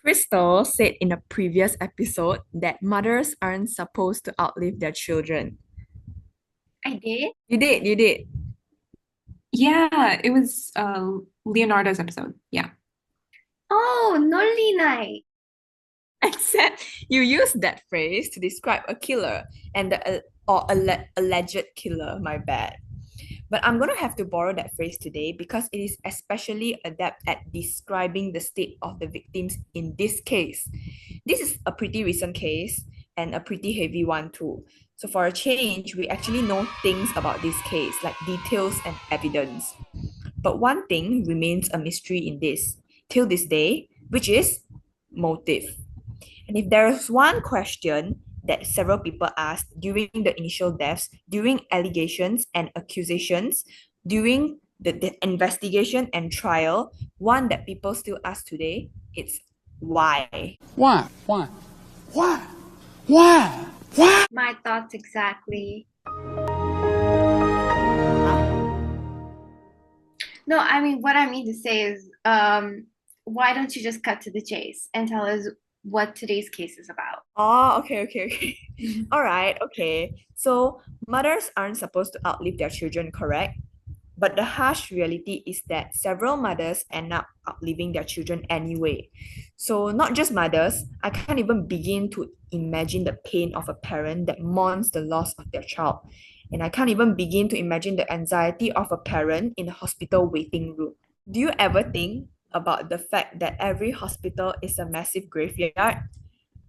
Crystal said in a previous episode that mothers aren't supposed to outlive their children. I did? You did. Yeah, it was Leonardo's episode. Yeah. Oh, Nolinai. Except you used that phrase to describe a killer and alleged killer, my bad. But I'm going to have to borrow that phrase today because it is especially adept at describing the state of the victims in this case. This is a pretty recent case and a pretty heavy one too. So for a change, we actually know things about this case, like details and evidence. But one thing remains a mystery in this till this day, which is motive. And if there is one question that several people asked during the initial deaths, during allegations and accusations, during the investigation and trial, one that people still ask today, it's why? Why? Why? Why? Why? Why? My thoughts exactly. No, I mean, what I mean to say is, why don't you just cut to the chase and tell us what today's case is about? Oh, okay. All right, okay. So mothers aren't supposed to outlive their children, correct? But the harsh reality is that several mothers end up outliving their children anyway. So, not just mothers, I can't even begin to imagine the pain of a parent that mourns the loss of their child. And I can't even begin to imagine the anxiety of a parent in a hospital waiting room. Do you ever think about the fact that every hospital is a massive graveyard?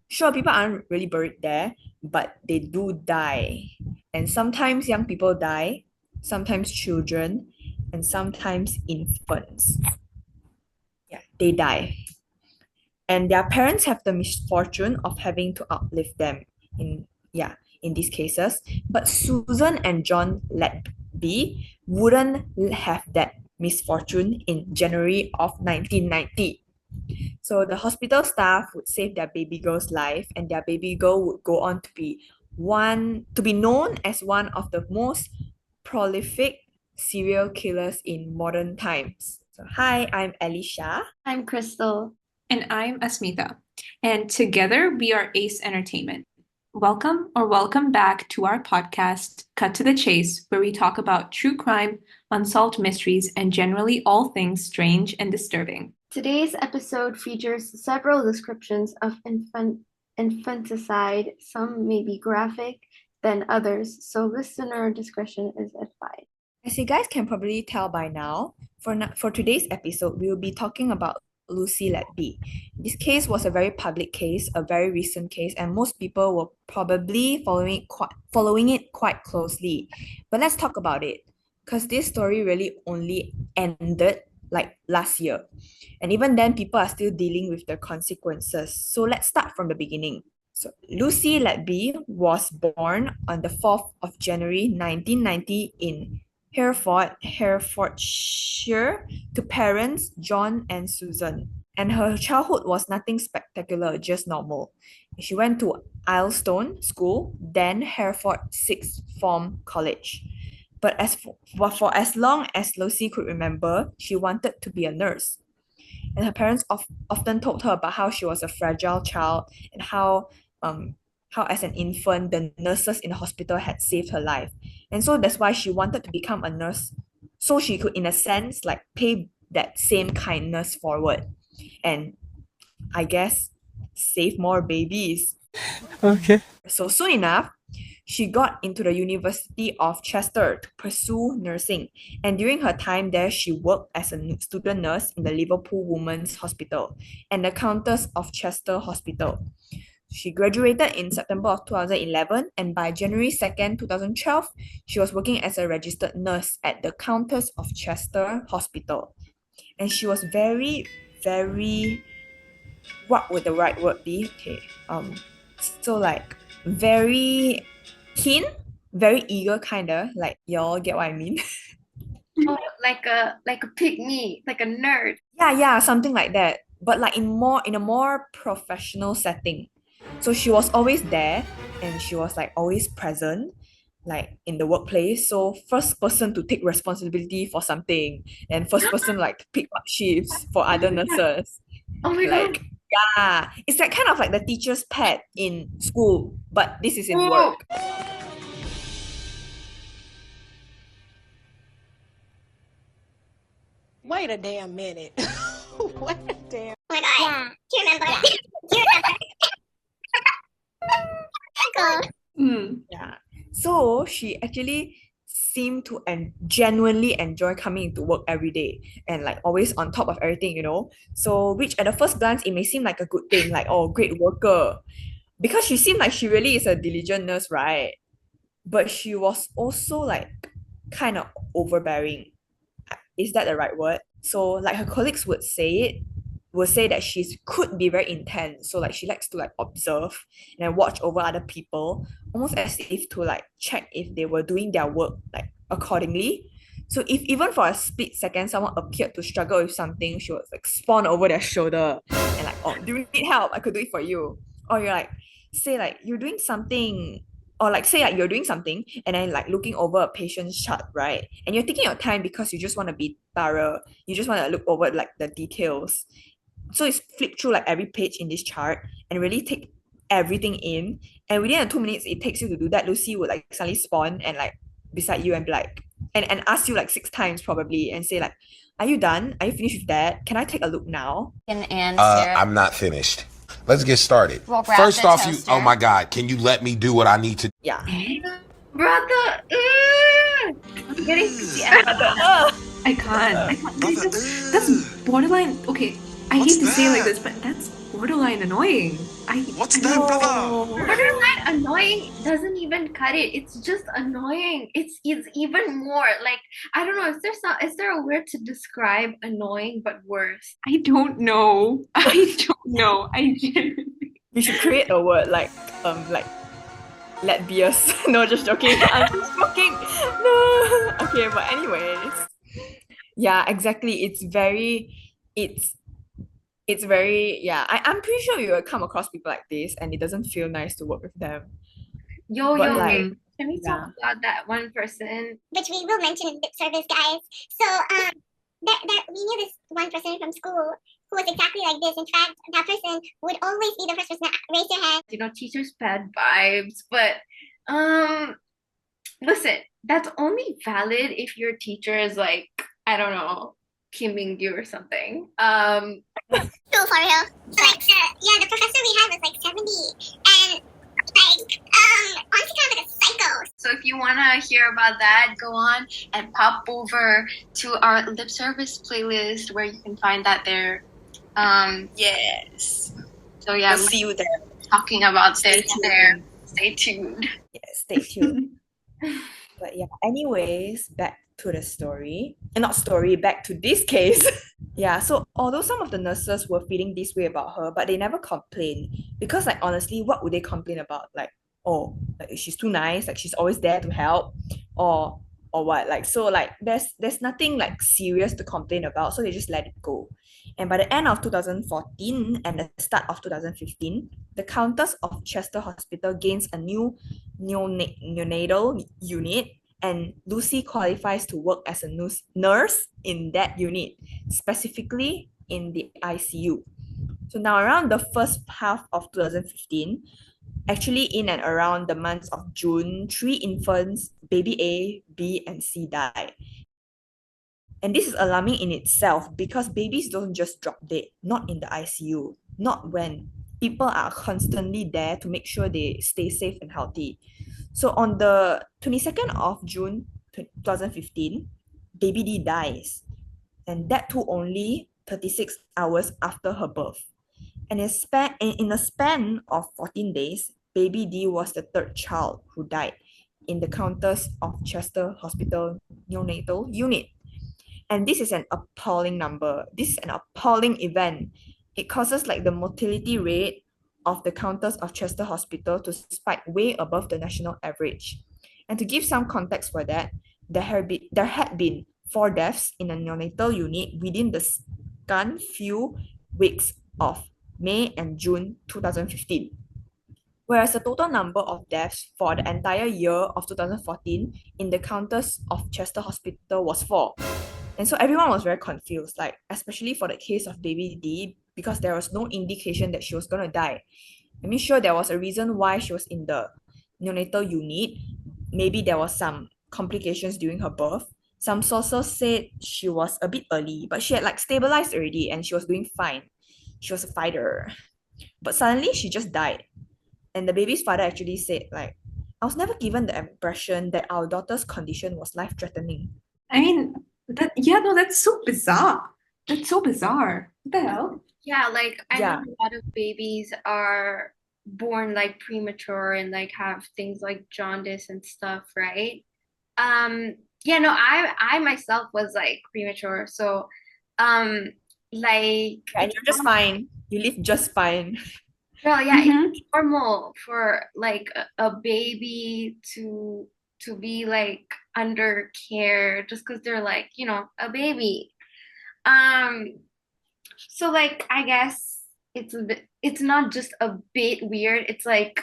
Sure, people aren't really buried there, but they do die. And sometimes young people die, sometimes children, and sometimes infants. Yeah, they die. And their parents have the misfortune of having to outlive them in these cases. But Susan and John Letby wouldn't have that misfortune in January of 1990. So the hospital staff would save their baby girl's life, and their baby girl would go on to be known as one of the most prolific serial killers in modern times. So hi, I'm Alicia. I'm Crystal. And I'm Asmita. And together we are Ace Entertainment. Welcome back to our podcast, Cut to the Chase, where we talk about true crime, unsolved mysteries, and generally all things strange and disturbing. Today's episode features several descriptions of infanticide. Some may be graphic than others, so listener discretion is advised. As you guys can probably tell by now, for today's episode, we will be talking about Lucy Letby. This case was a very public case, a very recent case, and most people were probably following it quite closely. But let's talk about it, because this story really only ended like last year. And even then, people are still dealing with the consequences. So let's start from the beginning. So Lucy Letby was born on the 4th of January 1990 in Herefordshire, to parents John and Susan. And her childhood was nothing spectacular, just normal. She went to Islestone School, then Hereford Sixth Form College. But for as long as Lucy could remember, she wanted to be a nurse. And her parents often told her about how she was a fragile child and how as an infant the nurses in the hospital had saved her life. And so that's why she wanted to become a nurse, so she could in a sense like pay that same kindness forward and I guess save more babies. Okay. So soon enough, she got into the University of Chester to pursue nursing. And during her time there, she worked as a student nurse in the Liverpool Women's Hospital and the Countess of Chester Hospital. She graduated in September of 2011, and by January 2nd, 2012, she was working as a registered nurse at the Countess of Chester Hospital. And she was very, very, what would the right word be? Okay, so like very keen, very eager, kinda, like y'all get what I mean? Oh, like a pygmy, like a nerd. Yeah, something like that. But like in a more professional setting. So she was always there and she was like always present, like in the workplace. So first person to take responsibility for something and first person like to pick up shifts for other nurses. Oh my Like God. Yeah, it's like kind of like the teacher's pet in school, but this is in work. Wait a damn minute. Wait a damn. Oh my god. Do you remember? Do you remember? Mm. Yeah. So she actually seemed to genuinely enjoy coming into work every day and like always on top of everything, you know. So which at the first glance it may seem like a good thing, like oh great worker. Because she seemed like she really is a diligent nurse, right? But she was also like kind of overbearing. Is that the right word? So like her colleagues would say that she's could be very intense. So like she likes to like observe and watch over other people, almost as if to like check if they were doing their work like accordingly. So if even for a split second someone appeared to struggle with something, she would like spawn over their shoulder and like, oh, do you need help? I could do it for you. Or you're like, say like you're doing something, or like say like you're doing something and then like looking over a patient's chart, right? And you're taking your time because you just want to be thorough. You just want to look over like the details. So it's flip through like every page in this chart and really take everything in. And within the 2 minutes it takes you to do that, Lucy would like suddenly spawn and like beside you and be like and ask you like 6 times probably and say like, are you done? Are you finished with that? Can I take a look now? And I'm not finished. Let's get started. We'll grab First the off, you. toaster. Oh my God! Can you let me do what I need to? Yeah. Brother, I'm getting I can't. That's borderline. Okay, I hate to say it like this, but that's borderline annoying. What's that, brother? borderline annoying doesn't even cut it. It's just annoying. It's even more like I don't know. Is there a word to describe annoying but worse? I don't know. I don't know. I genuinely. You should create a word like Letbius. No, just joking. I'm just joking. No. Okay, but anyways. Yeah, exactly. It's very yeah. I'm pretty sure you will come across people like this and it doesn't feel nice to work with them. Yo, But yo, like, can we talk about that one person? which we will mention in lip service, guys. So we knew this one person from school who was exactly like this. In fact, that person would always be the first person to raise their hand. You know, teachers bad vibes, but listen, that's only valid if your teacher is like, I don't know, kimming you or something. No, for real. So like the professor we had was like 70 and like honestly kind of like a psycho. So if you wanna hear about that, go on and pop over to our lip service playlist where you can find that there. yes. So yeah, We'll see you there. talking about Stay this there. tuned. Stay tuned. Yes, stay tuned. But yeah, anyways, back to the story. Not story, back to this case. Yeah, so although some of the nurses were feeling this way about her, but they never complained. Because like honestly, what would they complain about? Like, oh, like she's too nice, like she's always there to help, or what? Like so like there's nothing like serious to complain about, so they just let it go. And by the end of 2014 and the start of 2015, the Countess of Chester Hospital gains a new neonatal unit, and Lucy qualifies to work as a nurse in that unit, specifically in the ICU. So now around the first half of 2015, actually in and around the months of June, 3 infants, baby A, B, and C died. And this is alarming in itself because babies don't just drop dead, not in the ICU, not when people are constantly there to make sure they stay safe and healthy. So on the 22nd of June 2015, baby D dies, and that too only 36 hours after her birth. And in a span of 14 days, baby D was the third child who died in the Countess of Chester Hospital neonatal unit. And this is an appalling number. This is an appalling event. It causes like the mortality rate of the Countess of Chester Hospital to spike way above the national average. And to give some context for that, there had been 4 deaths in a neonatal unit within the scan few weeks of May and June 2015. Whereas the total number of deaths for the entire year of 2014 in the Countess of Chester Hospital was 4. And so everyone was very confused, like especially for the case of baby D, because there was no indication that she was going to die. I mean, sure, there was a reason why she was in the neonatal unit. Maybe there was some complications during her birth. Some sources said she was a bit early, but she had like stabilized already and she was doing fine. She was a fighter. But suddenly she just died. And the baby's father actually said, like, I was never given the impression that our daughter's condition was life-threatening. I mean, no, that's so bizarre. That's so bizarre. What the hell? Yeah, like I Yeah. know a lot of babies are born like premature and like have things like jaundice and stuff, right? Yeah, no, I myself was like premature, so like And you're just fine. You live just fine. well, yeah, Mhm. it's normal for like a baby to be like under care just because they're like, you know, a baby. Um, so like I guess it's not just a bit weird, it's like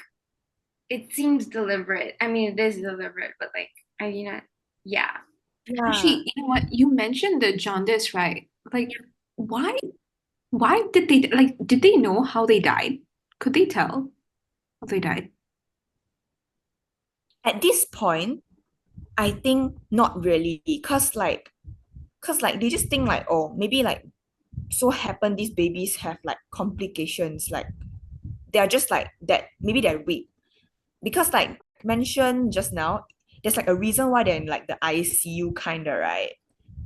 it seems deliberate. I mean, it is deliberate, but like I mean, yeah. Yeah. Actually, you know what? You mentioned the jaundice, right? Like, why did they like? Did they know how they died? Could they tell how they died? At this point, I think not really. Cause like they just think like, oh, maybe like so happen these babies have like complications, like they're just like that, maybe they're weak. Because like mentioned just now, there's like a reason why they're in like the ICU kinda, right?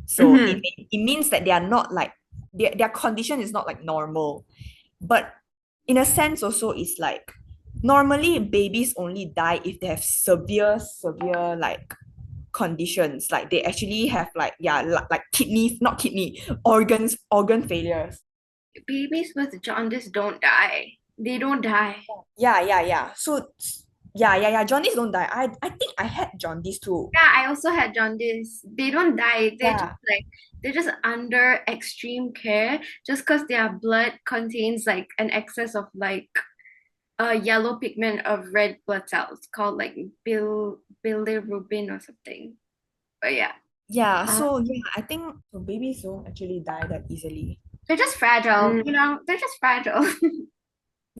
So Mhm. it means that they are not like their condition is not like normal. But in a sense also it's like normally babies only die if they have severe like conditions, like they actually have like like kidney, not kidney, organ failures. Babies with jaundice don't die. They don't die. Yeah, so yeah, jaundice don't die. I think I had jaundice too. Yeah, I also had jaundice. They don't die. Yeah, They're just under extreme care just because their blood contains like an excess of like a yellow pigment of red blood cells called like bilirubin or something. But yeah, so yeah, I think so babies don't actually die that easily. they're just fragile, Mm. you know? They're just fragile.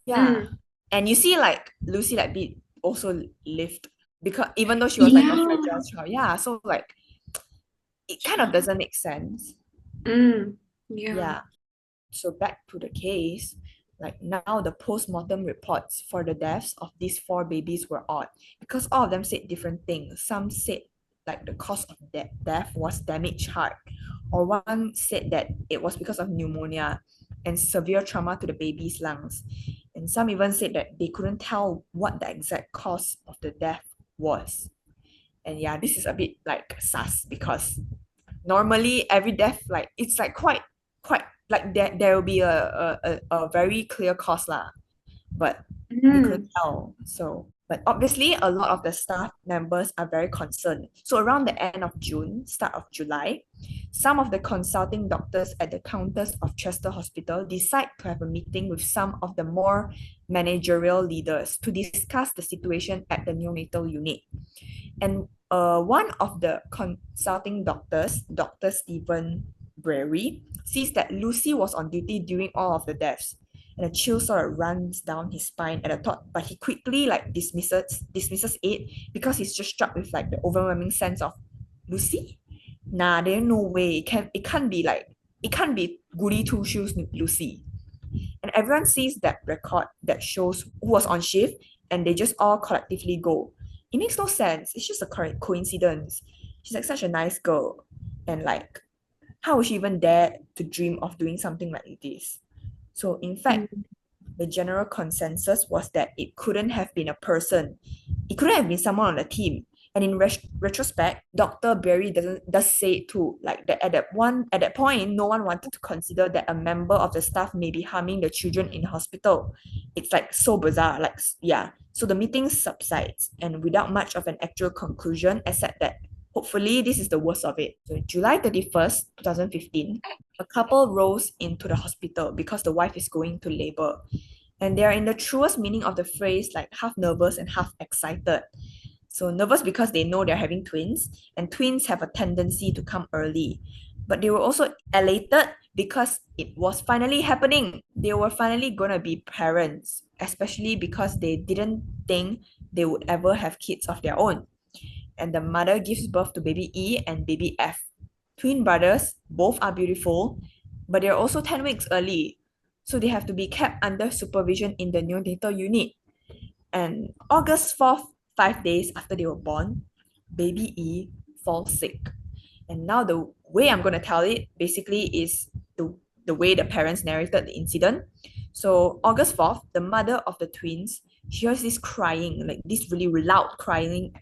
Yeah. Mm. And you see like Lucy Letby also lived because even though she was like a Yeah. fragile child. Yeah, so like it kind of doesn't make sense. Mm. Yeah. Yeah. So back to the case, like now the post-mortem reports for the deaths of these four babies were odd because all of them said different things. Some said like the cause of death was damaged heart, or one said that it was because of pneumonia and severe trauma to the baby's lungs. And some even said that they couldn't tell what the exact cause of the death was. And yeah, this is a bit like sus because normally every death like it's like quite like there will be a very clear cause lah, but they couldn't Mm. tell. So but obviously a lot of the staff members are very concerned. So around the end of June, start of July, some of the consulting doctors at the counters of Chester Hospital decide to have a meeting with some of the more managerial leaders to discuss the situation at the neonatal unit. And one of the consulting doctors, Dr. Stephen Brary, sees that Lucy was on duty during all of the deaths. And a chill sort of runs down his spine at the thought, but he quickly like dismisses it because he's just struck with like the overwhelming sense of Lucy? Nah, there's no way. It can't be goody two shoes Lucy. And everyone sees that record that shows who was on shift and they just all collectively go. It makes no sense. It's just a coincidence. She's like such a nice girl. And like, how would she even dare to dream of doing something like this? So in fact, Mm. the general consensus was that it couldn't have been a person. It couldn't have been someone on the team. And in retrospect, Dr. Berry does say too, like that at that point, no one wanted to consider that a member of the staff may be harming the children in hospital. It's like so bizarre. Like yeah. So the meeting subsides and without much of an actual conclusion, except that hopefully this is the worst of it. So July 31st, 2015, a couple rolls into the hospital because the wife is going to labor. And they are in the truest meaning of the phrase, like half nervous and half excited. So nervous because they know they're having twins, and twins have a tendency to come early. But they were also elated because it was finally happening. They were finally gonna be parents, especially because they didn't think they would ever have kids of their own. And the mother gives birth to baby E and baby F. Twin brothers, both are beautiful, but they're also 10 weeks early. So they have to be kept under supervision in the neonatal unit. And August 4th, 5 days after they were born, baby E falls sick. And now the way I'm going to tell it basically is the way the parents narrated the incident. So August 4th, the mother of the twins, she hears this crying, like this really loud crying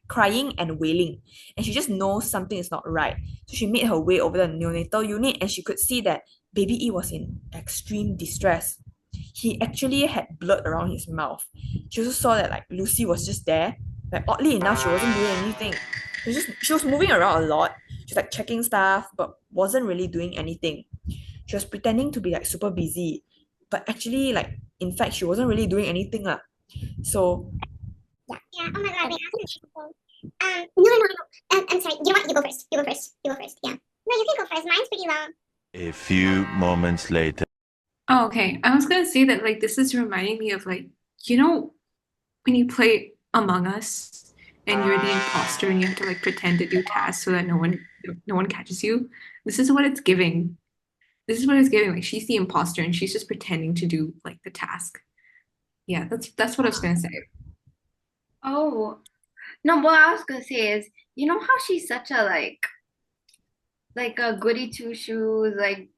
and wailing. And she just knows something is not right. So she made her way over the neonatal unit and she could see that baby E was in extreme distress. He actually had blood around his mouth. She also saw that like Lucy was just there. Like oddly enough, she wasn't doing anything. She was moving around a lot. She was like checking stuff, but wasn't really doing anything. She was pretending to be like super busy, but actually like in fact she wasn't really doing anything lah. So Yeah. Oh my god, wait, I have to check something. No. I'm sorry. You know what? You go first. You go first. You go first. Yeah. No, you can go first. Mine's pretty long. A few moments later. Oh, okay. I was gonna say that like this is reminding me of like, when you play Among Us and you're the imposter and you have to like pretend to do tasks so that no one catches you. This is what it's giving. This is what it's giving. Like she's the imposter and she's just pretending to do like the task. Yeah, that's what I was gonna say. Oh, no, what I was gonna say is, you know how she's such a like a goody two shoes, like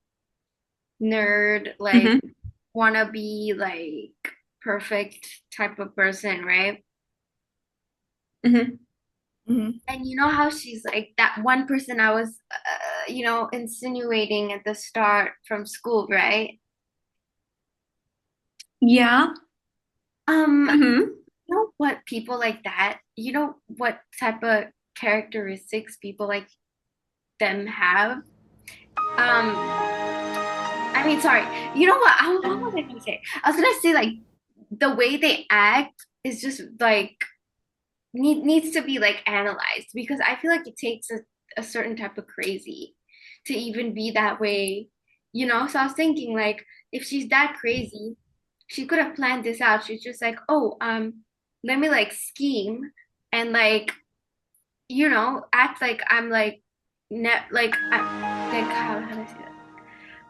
nerd, like Mhm. wanna be like perfect type of person, right? Mhm. mhm, And you know how she's like that one person I was, insinuating at the start from school, right? Yeah. Mhm. You know what people like that, you know what type of characteristics people like them have? I mean, sorry. You know what was I gonna say? I was gonna say like the way they act is just like needs to be like analyzed because I feel like it takes a certain type of crazy to even be that way, you know? So I was thinking like if she's that crazy, she could have planned this out. She's just like, oh, let me like scheme and like, act like I'm like net like I like how do I say that?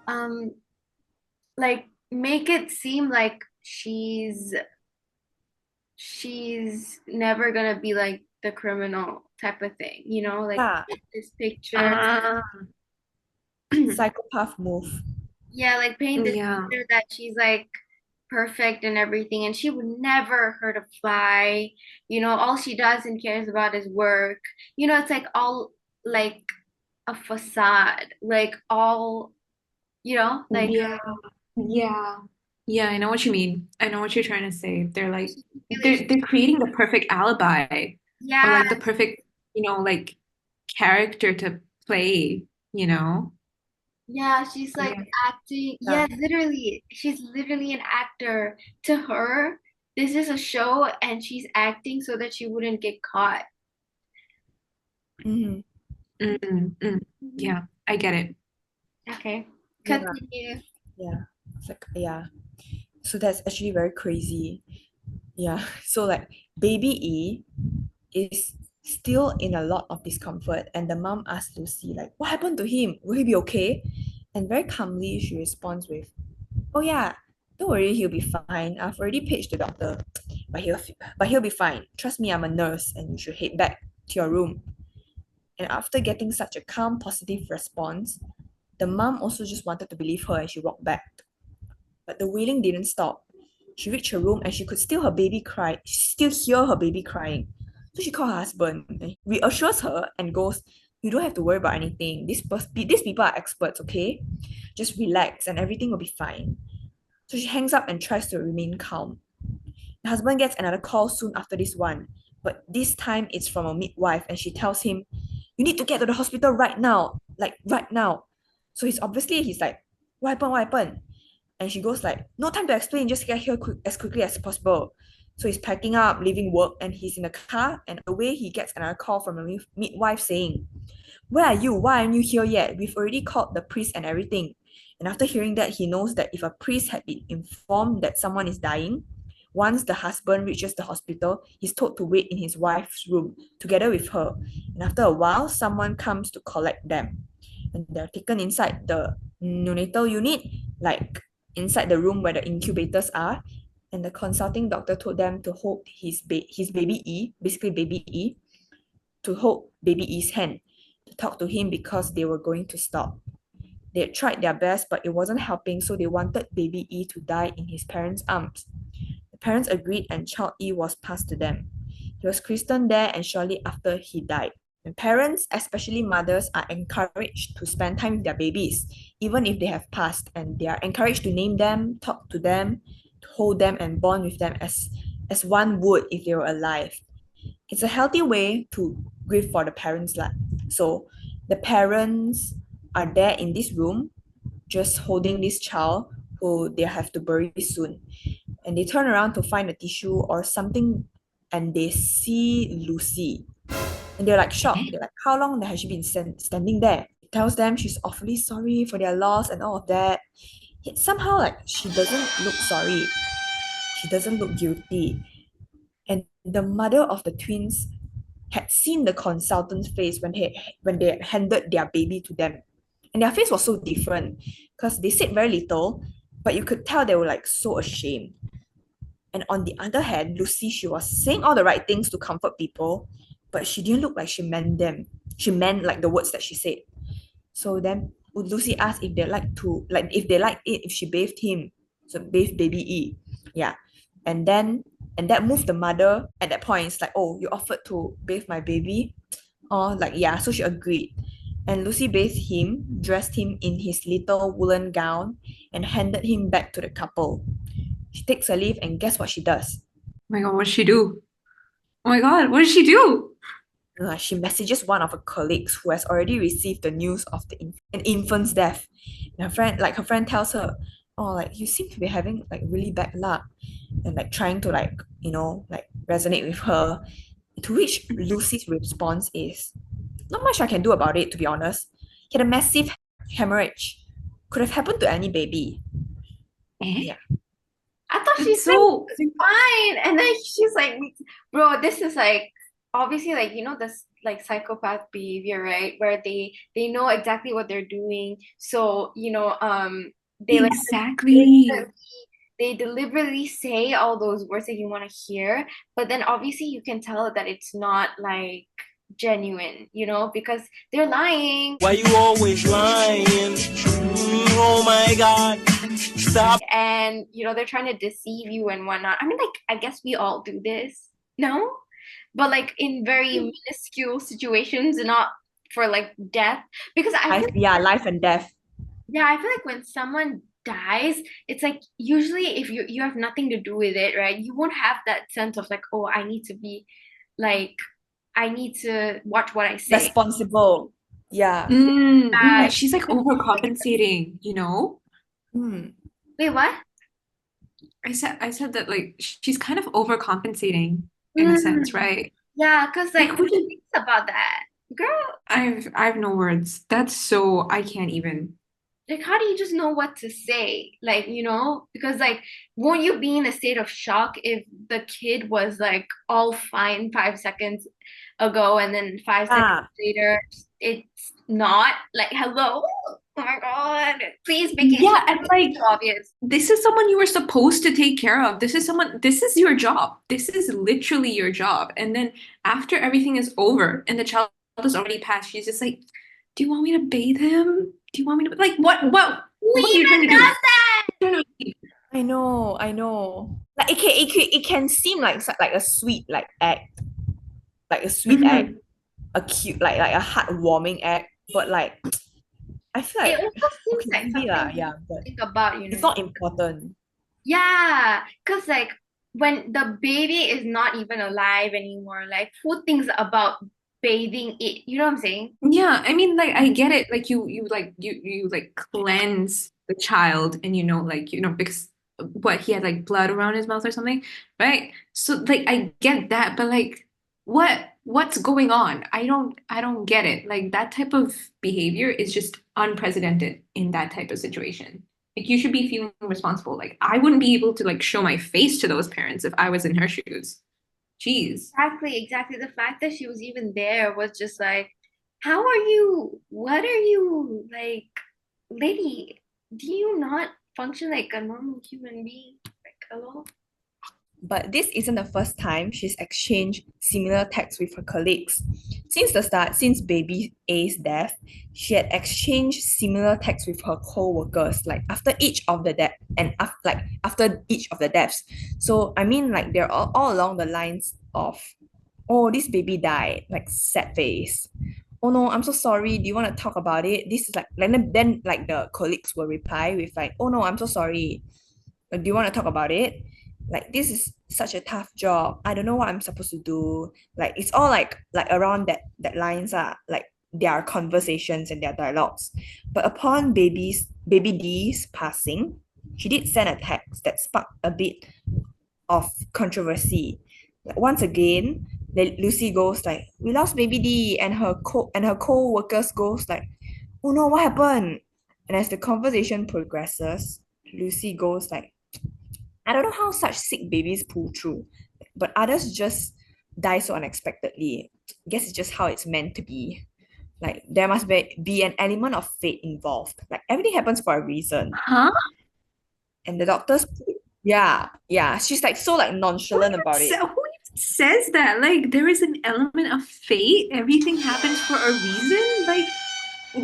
Um, like make it seem like she's never gonna be like the criminal type of thing, like yeah, this picture. Ah, psychopath move. Yeah, like paint this yeah. picture that she's like perfect and everything, and she would never hurt a fly. All she does and cares about is work. It's like all like a facade, like all, like Yeah. Yeah. Yeah, I know what you mean. I know what you're trying to say. They're like really, they're creating the perfect alibi or yeah, like the perfect, like character to play, you know? yeah, she's like Yeah. acting. Yeah. Yeah, literally, she's literally an actor. To her, this is a show, and she's acting so that she wouldn't get caught. Mhm. Yeah, I get it. Okay, Yeah. continue. Yeah. It's like yeah. So that's actually very crazy. Yeah. So like baby E is still in a lot of discomfort and the mom asks Lucy like what happened to him? Will he be okay? And very calmly she responds with, oh yeah, don't worry, he'll be fine. I've already paged the doctor. But he'll be fine. Trust me, I'm a nurse and you should head back to your room. And after getting such a calm, positive response, the mom also just wanted to believe her and she walked back. But the wailing didn't stop. She reached her room and she could still hear her baby crying. So she called her husband and reassures her and goes, you don't have to worry about anything. These people are experts, okay? Just relax and everything will be fine. So she hangs up and tries to remain calm. The husband gets another call soon after this one, but this time it's from a midwife and she tells him, you need to get to the hospital right now, like right now. So he's like, what happened? What happened? And she goes like, no time to explain, just get here as quickly as possible. So he's packing up, leaving work, and he's in the car. And away he gets another call from a midwife saying, Where are you? Why aren't you here yet? We've already called the priest and everything. And after hearing that, he knows that if a priest had been informed that someone is dying, once the husband reaches the hospital, he's told to wait in his wife's room together with her. And after a while, someone comes to collect them. And they're taken inside the neonatal unit, like inside the room where the incubators are. And the consulting doctor told them to hold his baby E, basically baby E, to hold baby E's hand, to talk to him because they were going to stop. They had tried their best, but it wasn't helping, so they wanted baby E to die in his parents' arms. The parents agreed, and child E was passed to them. He was christened there, and shortly after, he died. And parents, especially mothers, are encouraged to spend time with their babies, even if they have passed, and they are encouraged to name them, talk to them, to hold them, and bond with them as one would if they were alive. It's a healthy way to grieve for the parents. So the parents are there in this room, just holding this child who they have to bury soon. And they turn around to find a tissue or something, and they see Lucy. And they're like shocked. They're like, how long has she been standing there? It tells them she's awfully sorry for their loss and all of that. Yet somehow, like, she doesn't look sorry. She doesn't look guilty. And the mother of the twins had seen the consultant's face when they handed their baby to them. And their face was so different because they said very little, but you could tell they were like so ashamed. And on the other hand, Lucy, she was saying all the right things to comfort people, but she didn't look like she meant them. She meant like the words that she said. So then Lucy asked if they like to, like if they liked it if she bathed him. So bathed baby E. Yeah. And that moved the mother at that point. It's like, oh, you offered to bathe my baby? Oh, like yeah, so she agreed. And Lucy bathed him, dressed him in his little woolen gown, and handed him back to the couple. She takes her leave, and guess what she does? Oh my God, what did she do? Oh my God, what did she do? She messages one of her colleagues who has already received the news of an infant's death. And her friend tells her, "Oh, like you seem to be having like really bad luck," and like trying to like like resonate with her. To which Lucy's response is, "Not much I can do about it, to be honest. He had a massive hemorrhage. Could have happened to any baby." Eh? Yeah. I thought she It's said so it's fine, and then she's like, bro, this is like obviously like this like psychopath behavior, right? Where they know exactly what they're doing, so they like exactly. they deliberately say all those words that you want to hear, but then obviously you can tell that it's not like genuine, because they're lying. Why you always lying? Oh my God. Stop. And they're trying to deceive you and whatnot. I mean, like, I guess we all do this, no? But like in very minuscule situations and not for like death. Because Life and death. yeah, I feel like when someone dies, it's like usually if you have nothing to do with it, right? You won't have that sense of like, oh, I need to be like, I need to watch what I say. Responsible. Yeah. She's like overcompensating, you know? Wait, what? I said that like she's kind of overcompensating in a sense, right? Yeah, because like who who thinks about that? Girl, I have no words. That's so I can't even. like how do you just know what to say? Like, because like won't you be in a state of shock if the kid was like all fine 5 seconds ago and then 5 seconds later it's not? Like, hello? Oh my God. Please make it Yeah, and like obvious. this is someone you were supposed to take care of. This is your job. This is literally your job. And then after everything is over and the child is already passed, she's just like, do you want me to bathe him? Do you want me to like what are you trying to do? That? I know. Like it can seem like a sweet like act, like a sweet act, a cute like a heartwarming act, but like I feel like It also seems okay, like maybe something yeah, to but think about, it's not important. Yeah, because like when the baby is not even alive anymore, like who thinks about bathing it? You know what I'm saying? Yeah, I mean, like I get it. Like you like cleanse the child, and because what he had like blood around his mouth or something, right? So like I get that, but like what's going on? I don't get it. Like that type of behavior is just unprecedented in that type of situation. Like you should be feeling responsible. Like I wouldn't be able to like show my face to those parents if I was in her shoes. Jeez. Exactly. The fact that she was even there was just like, how are you? What are you like, lady? Do you not function like a normal human being? Like, hello? But this isn't the first time she's exchanged similar texts with her colleagues. Since the start, since baby A's death, she had exchanged similar texts with her co-workers, like after each of the death and after each of the deaths. So I mean, like they're all along the lines of, oh, this baby died, like sad face. Oh no, I'm so sorry. Do you want to talk about it? This is like then like the colleagues will reply with like, oh no, I'm so sorry. Do you want to talk about it? Like this is such a tough job. I don't know what I'm supposed to do. Like it's all like around that lines are like their conversations and their dialogues. But upon baby D's passing, she did send a text that sparked a bit of controversy. Like once again, Lucy goes like, "We lost baby D," and her co-workers goes like, "Oh no, what happened?" And as the conversation progresses, Lucy goes like, I don't know how such sick babies pull through, but others just die so unexpectedly. I guess it's just how it's meant to be. Like there must be an element of fate involved. Like everything happens for a reason. Huh? And the doctors, yeah, she's like so like nonchalant about it. Who even says that? Like there is an element of fate. Everything happens for a reason. Like,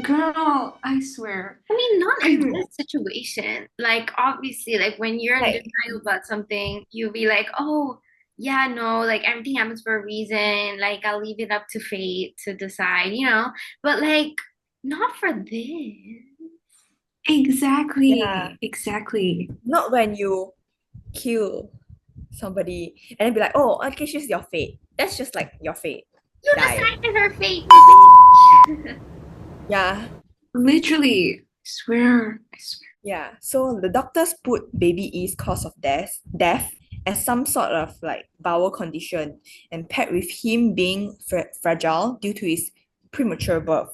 girl, I swear. I mean, not in this situation. Like, obviously, like when you're in Like, denial about something, you'll be like, oh, yeah, no, like everything happens for a reason. Like, I'll leave it up to fate to decide, you know? But like, not for this. Exactly. yeah, Exactly. not when you kill somebody and then be like, oh, okay, she's your fate. That's just like your fate. You Die. decided her fate, you bitch. Yeah. Literally. I swear. I swear. Yeah, so the doctors put baby E's cause of death as some sort of like bowel condition and paired with him being fragile due to his premature birth.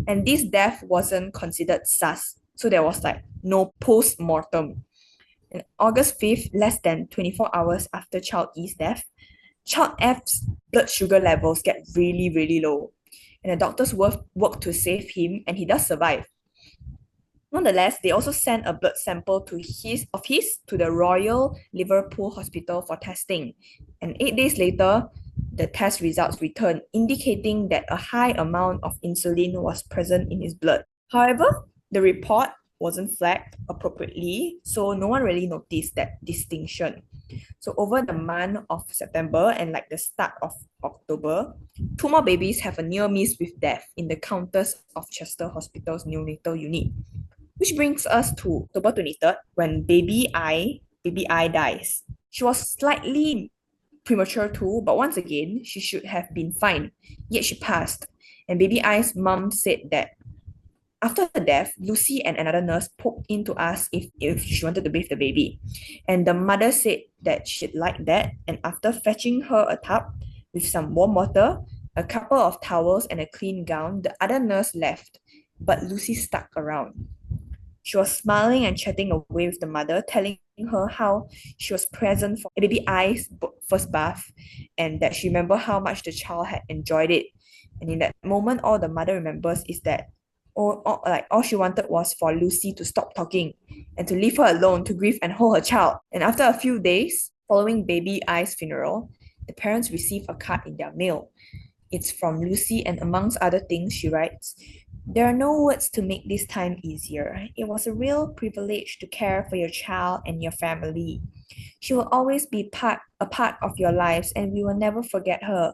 And this death wasn't considered sus, so there was like no post-mortem. On August 5th, less than 24 hours after child E's death, child F's blood sugar levels get really, really low. And the doctors work to save him, and he does survive. Nonetheless, they also sent a blood sample to the Royal Liverpool Hospital for testing. And 8 days later, the test results returned, indicating that a high amount of insulin was present in his blood. However, the report wasn't flagged appropriately, so no one really noticed that distinction. So over the month of September and like the start of October, 2 more babies have a near miss with death in the Countess of Chester Hospital's neonatal unit. Which brings us to October 23rd, when baby I dies. She was slightly premature too, but once again, she should have been fine. Yet she passed. And baby I's mom said that after the death, Lucy and another nurse poked in to ask if she wanted to bathe the baby. And the mother said that she'd like that. And after fetching her a tub with some warm water, a couple of towels, and a clean gown, the other nurse left. But Lucy stuck around. She was smiling and chatting away with the mother, telling her how she was present for baby I's first bath and that she remembered how much the child had enjoyed it. And in that moment, all the mother remembers is that all she wanted was for Lucy to stop talking and to leave her alone to grieve and hold her child. And after a few days following baby I's funeral, the parents receive a card in their mail. It's from Lucy, and amongst other things, she writes, "There are no words to make this time easier. It was a real privilege to care for your child and your family. She will always be a part of your lives, and we will never forget her.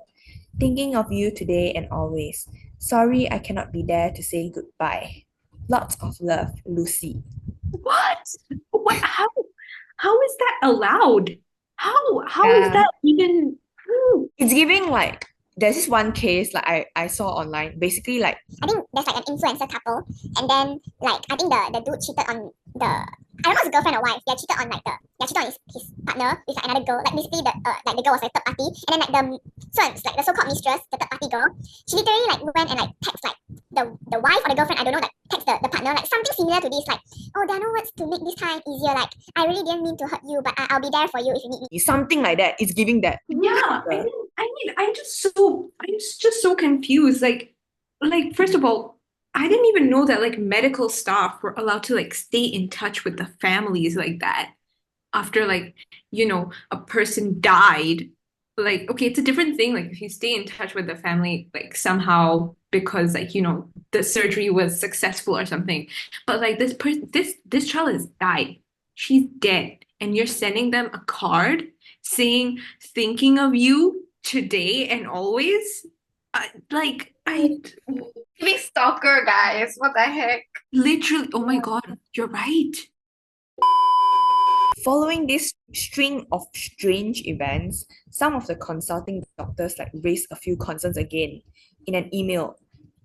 Thinking of you today and always. Sorry I cannot be there to say goodbye. Lots of love, Lucy." What? What? How is that allowed? How is Yeah. that even? It's giving like there's this one case like I saw online. Basically, like I think there's like an influencer couple, and then like I think the dude cheated on the I don't know if it's girlfriend or wife. They cheated on like they cheated on his partner with like another girl. Like basically the girl was like third party, and then like the so-called mistress, the third party girl, she literally like went and like text like the wife or the girlfriend, I don't know, like text the partner like something similar to this, like, oh, there are no words to make this time easier. Like, I really didn't mean to hurt you, but I'll be there for you if you need me. Something like that. It's giving that. Yeah, I'm just so confused. Like first of all, I didn't even know that like medical staff were allowed to like stay in touch with the families like that after like, a person died. Like, okay, it's a different thing. Like if you stay in touch with the family, like somehow because like, the surgery was successful or something. But like this child has died. She's dead. And you're sending them a card saying, thinking of you today and always. Big stalker, guys. What the heck? Literally, oh my God, you're right. Following this string of strange events, some of the consulting doctors like raised a few concerns again in an email.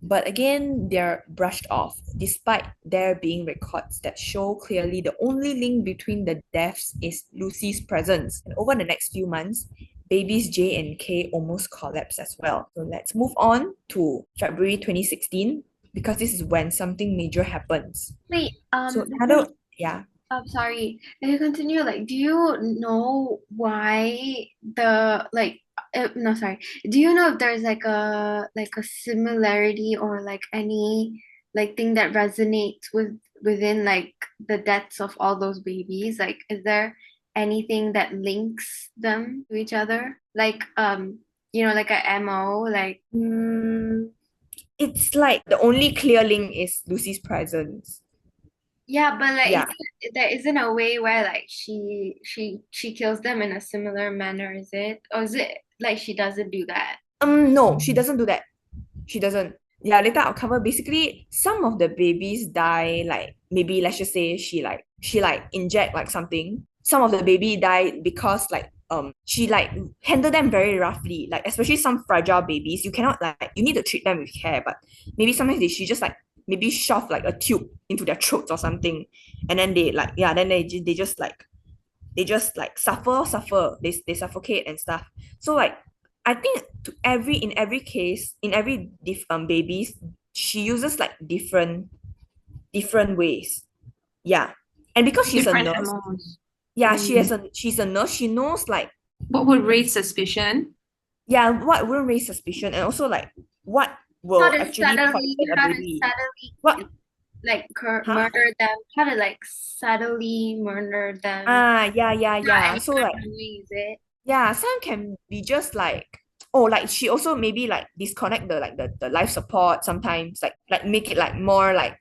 But again, they're brushed off, despite there being records that show clearly the only link between the deaths is Lucy's presence. And over the next few months, babies J and K almost collapsed as well. So let's move on to February 2016, because this is when something major happens. Wait, So another, yeah. I'm sorry. If you continue, like, do you know why the like? No, sorry. Do you know if there's like a similarity or like any like thing that resonates within like the deaths of all those babies? Like, is there anything that links them to each other? Like, like a MO, like. It's like the only clear link is Lucy's presence. Yeah, but like Yeah. there isn't a way where like she kills them in a similar manner, is it? Or is it like she doesn't do that? No, she doesn't do that. She doesn't. Yeah, later I'll cover. Basically, some of the babies die like maybe let's just say she inject like something. Some of the baby die because like she like handle them very roughly. Like especially some fragile babies, you cannot like you need to treat them with care. But maybe sometimes she just like maybe shove like a tube into their throats or something, and then they like then they just like suffer. They suffocate and stuff. So like I think in every case, in every babies, she uses like different ways. Yeah. And because she's a Different nurse, MOs. yeah, she's a nurse, she knows like What would raise suspicion? yeah, what will raise suspicion and also like what will How to actually poison a baby. subtly What? like Huh? murder them? How to like subtly murder them? Yeah. So like Is it? yeah, some can be just like oh like she also maybe like disconnect the life support sometimes like make it like more like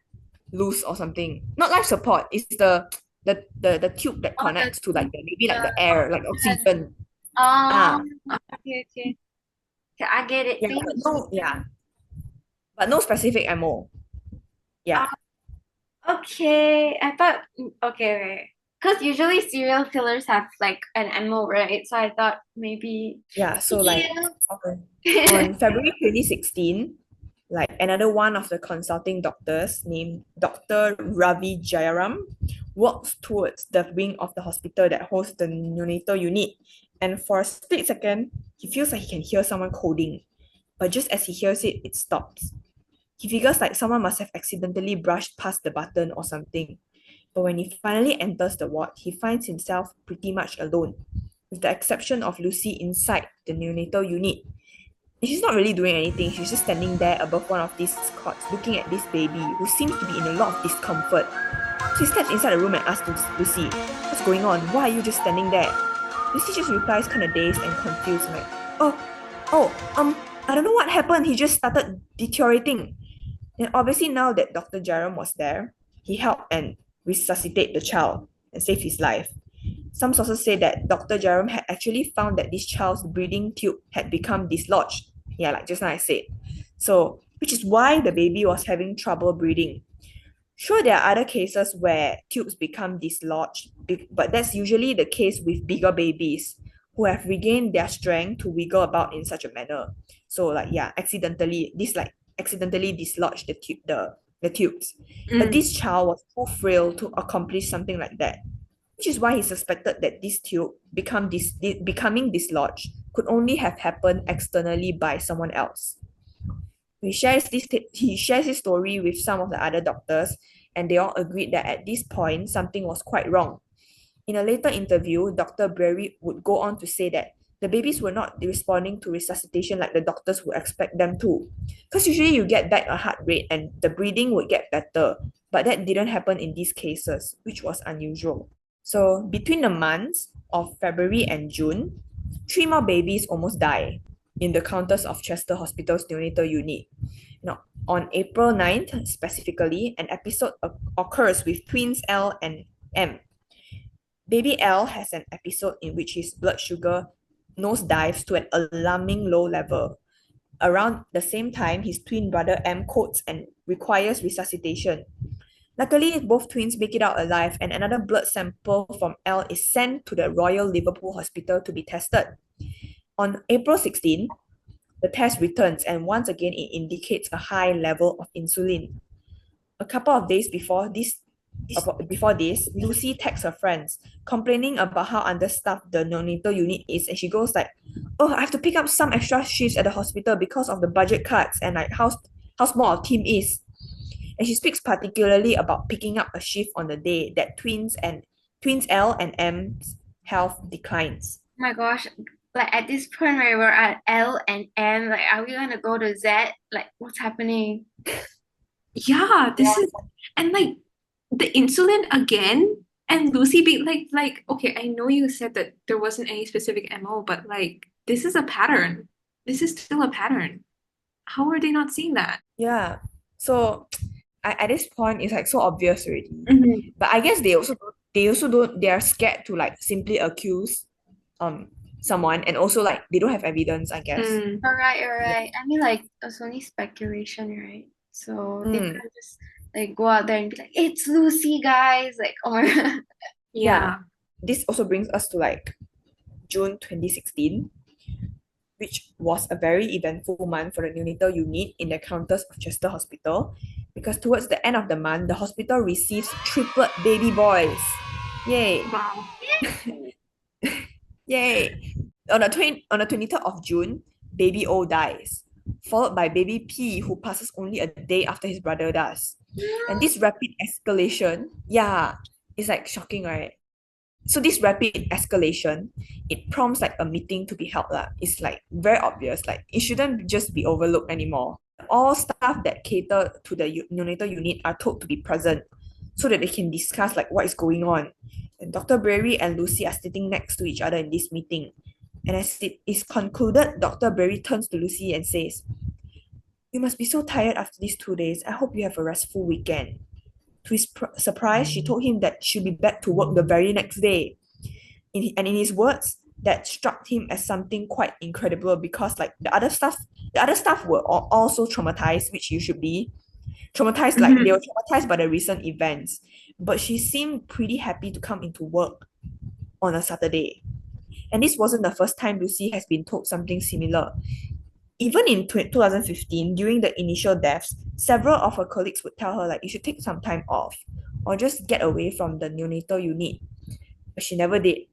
loose or something. Not life support, it's the tube that connects to like maybe like the air, like oxygen. Ah, Okay. Okay, I get it. yeah, Thank but you. no, yeah, but no specific MO. Yeah, Okay, I thought okay. Because usually serial killers have like an MO, right? So I thought maybe. yeah. So like Yeah. on February 2016, like another one of the consulting doctors named Dr. Ravi Jayaram walks towards the wing of the hospital that hosts the neonatal unit. And for a split second, he feels like he can hear someone coding. But just as he hears it, it stops. He figures like someone must have accidentally brushed past the button or something. But when he finally enters the ward, he finds himself pretty much alone, with the exception of Lucy inside the neonatal unit. And she's not really doing anything, she's just standing there above one of these cots, looking at this baby who seems to be in a lot of discomfort. So he steps inside the room and asks Lucy, what's going on? Why are you just standing there? Lucy just replies kind of dazed and confused, like, I don't know what happened, he just started deteriorating. And obviously now that Dr. Jerem was there, he helped and resuscitate the child and save his life. Some sources say that Dr. Jerem had actually found that this child's breathing tube had become dislodged. Yeah, like just now I said. So, which is why the baby was having trouble breathing. Sure, there are other cases where tubes become dislodged, but that's usually the case with bigger babies who have regained their strength to wiggle about in such a manner. So, like, yeah, accidentally dislodged the tubes. But this child was too frail to accomplish something like that. which is why he suspected that this tube becoming dislodged could only have happened externally by someone else. He shares his story with some of the other doctors, and they all agreed that at this point something was quite wrong. In a later interview, Dr. Berry would go on to say that the babies were not responding to resuscitation like the doctors would expect them to. Because usually you get back a heart rate and the breathing would get better, but that didn't happen in these cases, which was unusual. So between the months of February and June, 3 more babies almost die in the Countess of Chester Hospital's neonatal unit. Now, on April 9th, specifically, an episode occurs with twins L and M. Baby L has an episode in which his blood sugar nosedives to an alarming low level. Around the same time, his twin brother M codes and requires resuscitation. Luckily, both twins make it out alive, and another blood sample from L is sent to the Royal Liverpool Hospital to be tested. On April 16, the test returns, and once again, it indicates a high level of insulin. A couple of days before this, Lucy texts her friends, complaining about how understaffed the neonatal unit is, and she goes like, "Oh, I have to pick up some extra shifts at the hospital because of the budget cuts and like how small our team is." And she speaks particularly about picking up a shift on the day that twins L and M's health declines. Oh my gosh, like at this point where we're at L and M, like are we gonna go to Z? Like what's happening? Yeah, this is, and like the insulin again, and Lucy being like, okay, I know you said that there wasn't any specific MO, but like this is a pattern. This is still a pattern. How are they not seeing that? Yeah. So at this point, it's like so obvious already. Mhm. But I guess they are scared to like simply accuse someone, and also like they don't have evidence, I guess. Mm. All right. I mean, like it's only speculation, right? So they can't just like go out there and be like, "It's Lucy, guys!" Like, oh my God. Yeah. This also brings us to like June 2016, which was a very eventful month for the neonatal unit in the Countess of Chester Hospital, because towards the end of the month, the hospital receives triplet baby boys. Yay! Wow. Yay! On the 23rd of June, baby O dies, followed by baby P, who passes only a day after his brother does. And this rapid escalation, it's like shocking, right? So this rapid escalation, it prompts like a meeting to be held. It's like very obvious, like it shouldn't just be overlooked anymore. All staff that cater to the neonatal unit are told to be present so that they can discuss like what is going on. And Dr. Berry and Lucy are sitting next to each other in this meeting. And as it is concluded, Dr. Berry turns to Lucy and says, "You must be so tired after these 2 days. I hope you have a restful weekend." To his surprise, she told him that she'll be back to work the very next day. And in his words, that struck him as something quite incredible, because like the other staff were also traumatized, which you should be traumatized. Like they were traumatized by the recent events, but she seemed pretty happy to come into work on a Saturday. And this wasn't the first time Lucy has been told something similar. Even in 2015, during the initial deaths, several of her colleagues would tell her like, "You should take some time off or just get away from the neonatal unit." But she never did.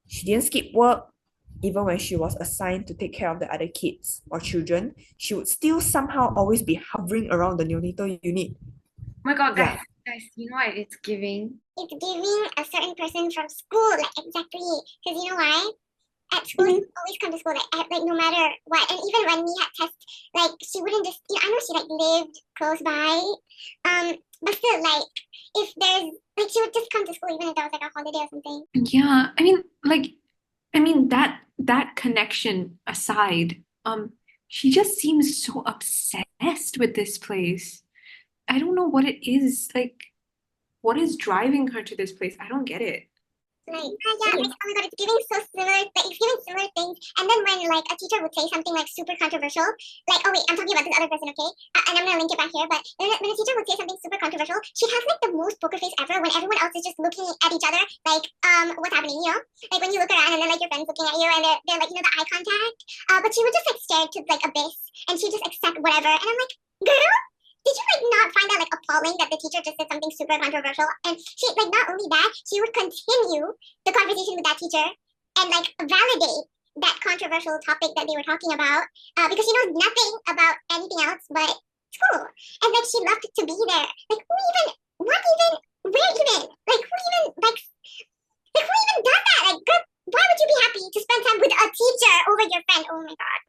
She didn't skip work. Even when she was assigned to take care of the other kids or children, she would still somehow always be hovering around the neonatal unit. Oh my God, Yeah. guys, you know what it's giving? It's giving a certain person from school, like exactly. Because you know why? At school, you always come to school, like no matter what. And even when we had tests, like she wouldn't just, I know she like lived close by, but still, like if there's, like she would just come to school even if there was like a holiday or something. Yeah, I mean that connection aside, she just seems so obsessed with this place. I don't know what it is. Like, what is driving her to this place? I don't get it. Like, oh my God, it's giving so similar, like it's giving similar things. And then when like a teacher would say something like super controversial, like, oh wait, I'm talking about this other person, okay? And I'm gonna link it back here, but when a teacher would say something super controversial, she has like the most poker face ever when everyone else is just looking at each other, like, what's happening, you know? Like when you look around and then like your friends looking at you and they're like, you know, the eye contact. But she would just like stare to like abyss and she just accept whatever. And I'm like, girl, Did you like not find that like appalling that the teacher just said something super controversial? And she like not only that, she would continue the conversation with that teacher and like validate that controversial topic that they were talking about because she knows nothing about anything else but school. And like she loved to be there. Like who even, what even, where even, like who even, like who even does that? Like girl, why would you be happy to spend time with a teacher over your friend? Oh my God.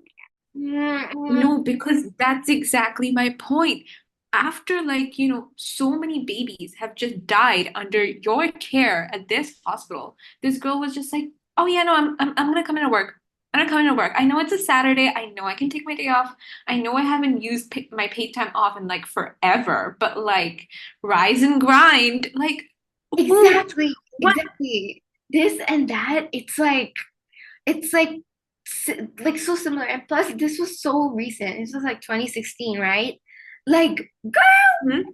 No, because that's exactly my point. After like, so many babies have just died under your care at this hospital, this girl was just like, oh yeah, no, I'm gonna come into work. I'm gonna come into work. I know it's a Saturday. I know I can take my day off. I know I haven't used my paid time off in like forever, but like rise and grind, like Exactly. what? Exactly. This and that, it's like so similar. And plus, this was so recent. This was like 2016, right? Like, girl, Mhm.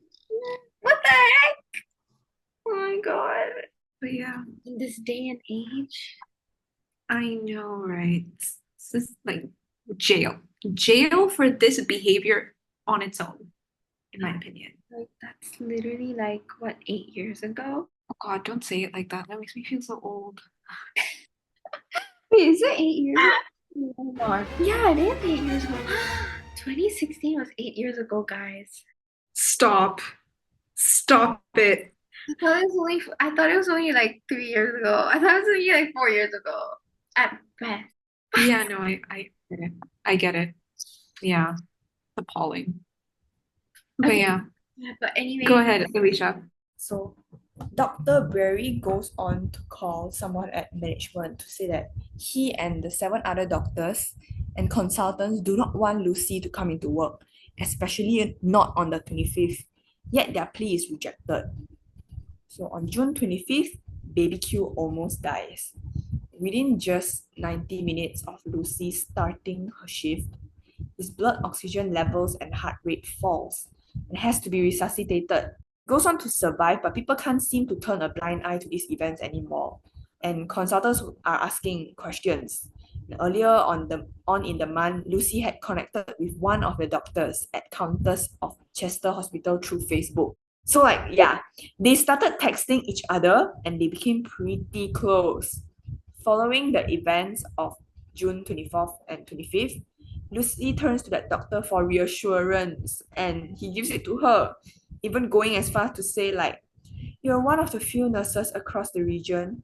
what the heck? Oh my God. But yeah, In this day and age. I know, right? It's just like jail for this behavior on its own, in my opinion. Like, that's literally like, what, 8 years ago? Oh God, don't say it like that. That makes me feel so old. Wait, is it 8 years? Oh my God. Yeah, it is 8 years ago. 2016 was 8 years ago, guys. Stop it. I thought it was only like 3 years ago. I thought it was only like 4 years ago at best. Yeah, no, I get it. I get it. Yeah, appalling. But Okay. yeah, Yeah, but anyway, go ahead, Alicia. So Dr. Berry goes on to call someone at management to say that he and the 7 other doctors and consultants do not want Lucy to come into work, especially not on the 25th. Yet their plea is rejected. So on June 25th, baby Q almost dies. Within just 90 minutes of Lucy starting her shift, his blood oxygen levels and heart rate falls and has to be resuscitated. Goes on to survive, but people can't seem to turn a blind eye to these events anymore. And consultants are asking questions. Earlier on in the month, Lucy had connected with one of the doctors at counters of Chester Hospital through Facebook. So they started texting each other and they became pretty close. Following the events of June 24th and 25th, Lucy turns to that doctor for reassurance and he gives it to her, even going as far to say like, you're one of the few nurses across the region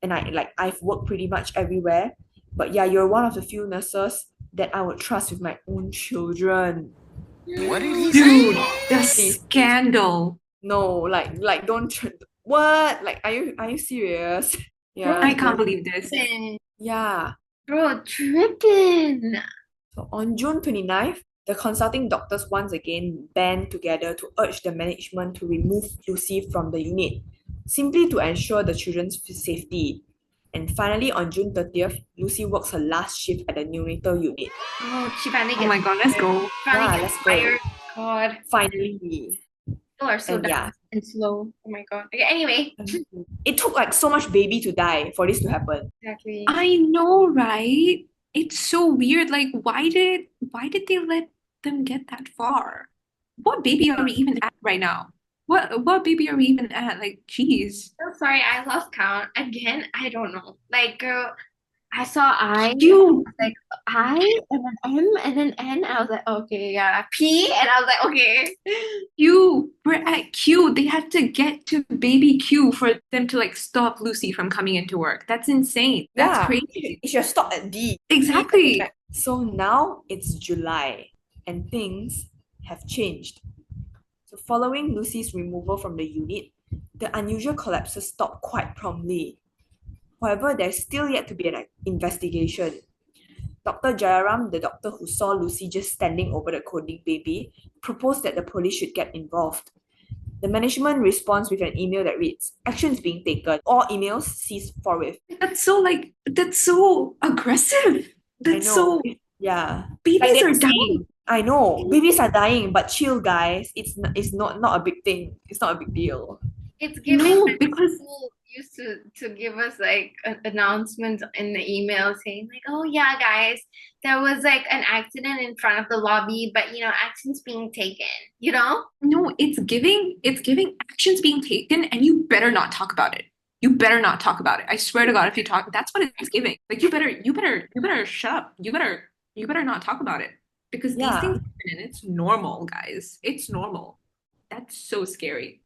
and I've worked pretty much everywhere, but yeah, you're one of the few nurses that I would trust with my own children. What did he Dude, say? the scandal. No, don't what? Like are you serious? Yeah. I can't believe this. Yeah. Bro, tripping. So on June 29th, the consulting doctors once again band together to urge the management to remove Lucy from the unit, simply to ensure the children's safety. And finally, on June 30th, Lucy works her last shift at the neonatal unit. Oh, she finally Oh my God, let's go. finally let's gets go. fired. God. Finally. People are so And dumb and slow. Oh my God. Okay, anyway. It took like so much baby to die for this to happen. Exactly. I know, right? It's so weird. Like, why did they let them get that far? What baby are we even at right now? What baby are we even at? Like, geez. I'm sorry, I lost count. Again, I don't know. Like, girl, I saw I, Dude, like I, and then M, and then N. I was like, okay, yeah. P, and I was like, okay. we're at Q. They had to get to baby Q for them to like stop Lucy from coming into work. That's insane. That's crazy. It should stop at D. Exactly. So now it's July and things have changed. So following Lucy's removal from the unit, the unusual collapses stopped quite promptly. However, there's still yet to be an investigation. Dr. Jayaram, the doctor who saw Lucy just standing over the coding baby, proposed that the police should get involved. The management responds with an email that reads, "Actions being taken. All emails cease forthwith." That's so aggressive. That's so yeah. babies are dying. I know, babies are dying, but chill, guys. It's not a big thing. It's not a big deal. It's giving No, because used to give us like an announcement in the email saying like, oh yeah, guys, there was like an accident in front of the lobby, but action's being taken, you know? No, it's giving actions being taken, and you better not talk about it. You better not talk about it. I swear to God, if you talk, that's what it's giving. Like you better shut up. You better not talk about it. Because these Yeah, things happen and it's normal, guys. It's normal. That's so scary.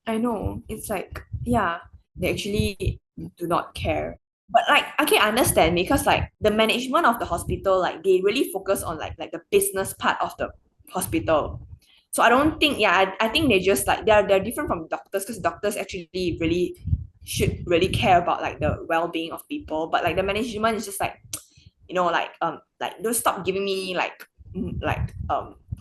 I know. It's like, yeah, they actually do not care. But like, I can understand because like the management of the hospital, like they really focus on like the business part of the hospital. So I don't think, yeah, I think they just like they're different from doctors because doctors actually really should really care about like the well-being of people. But like the management is just like, like don't stop giving me like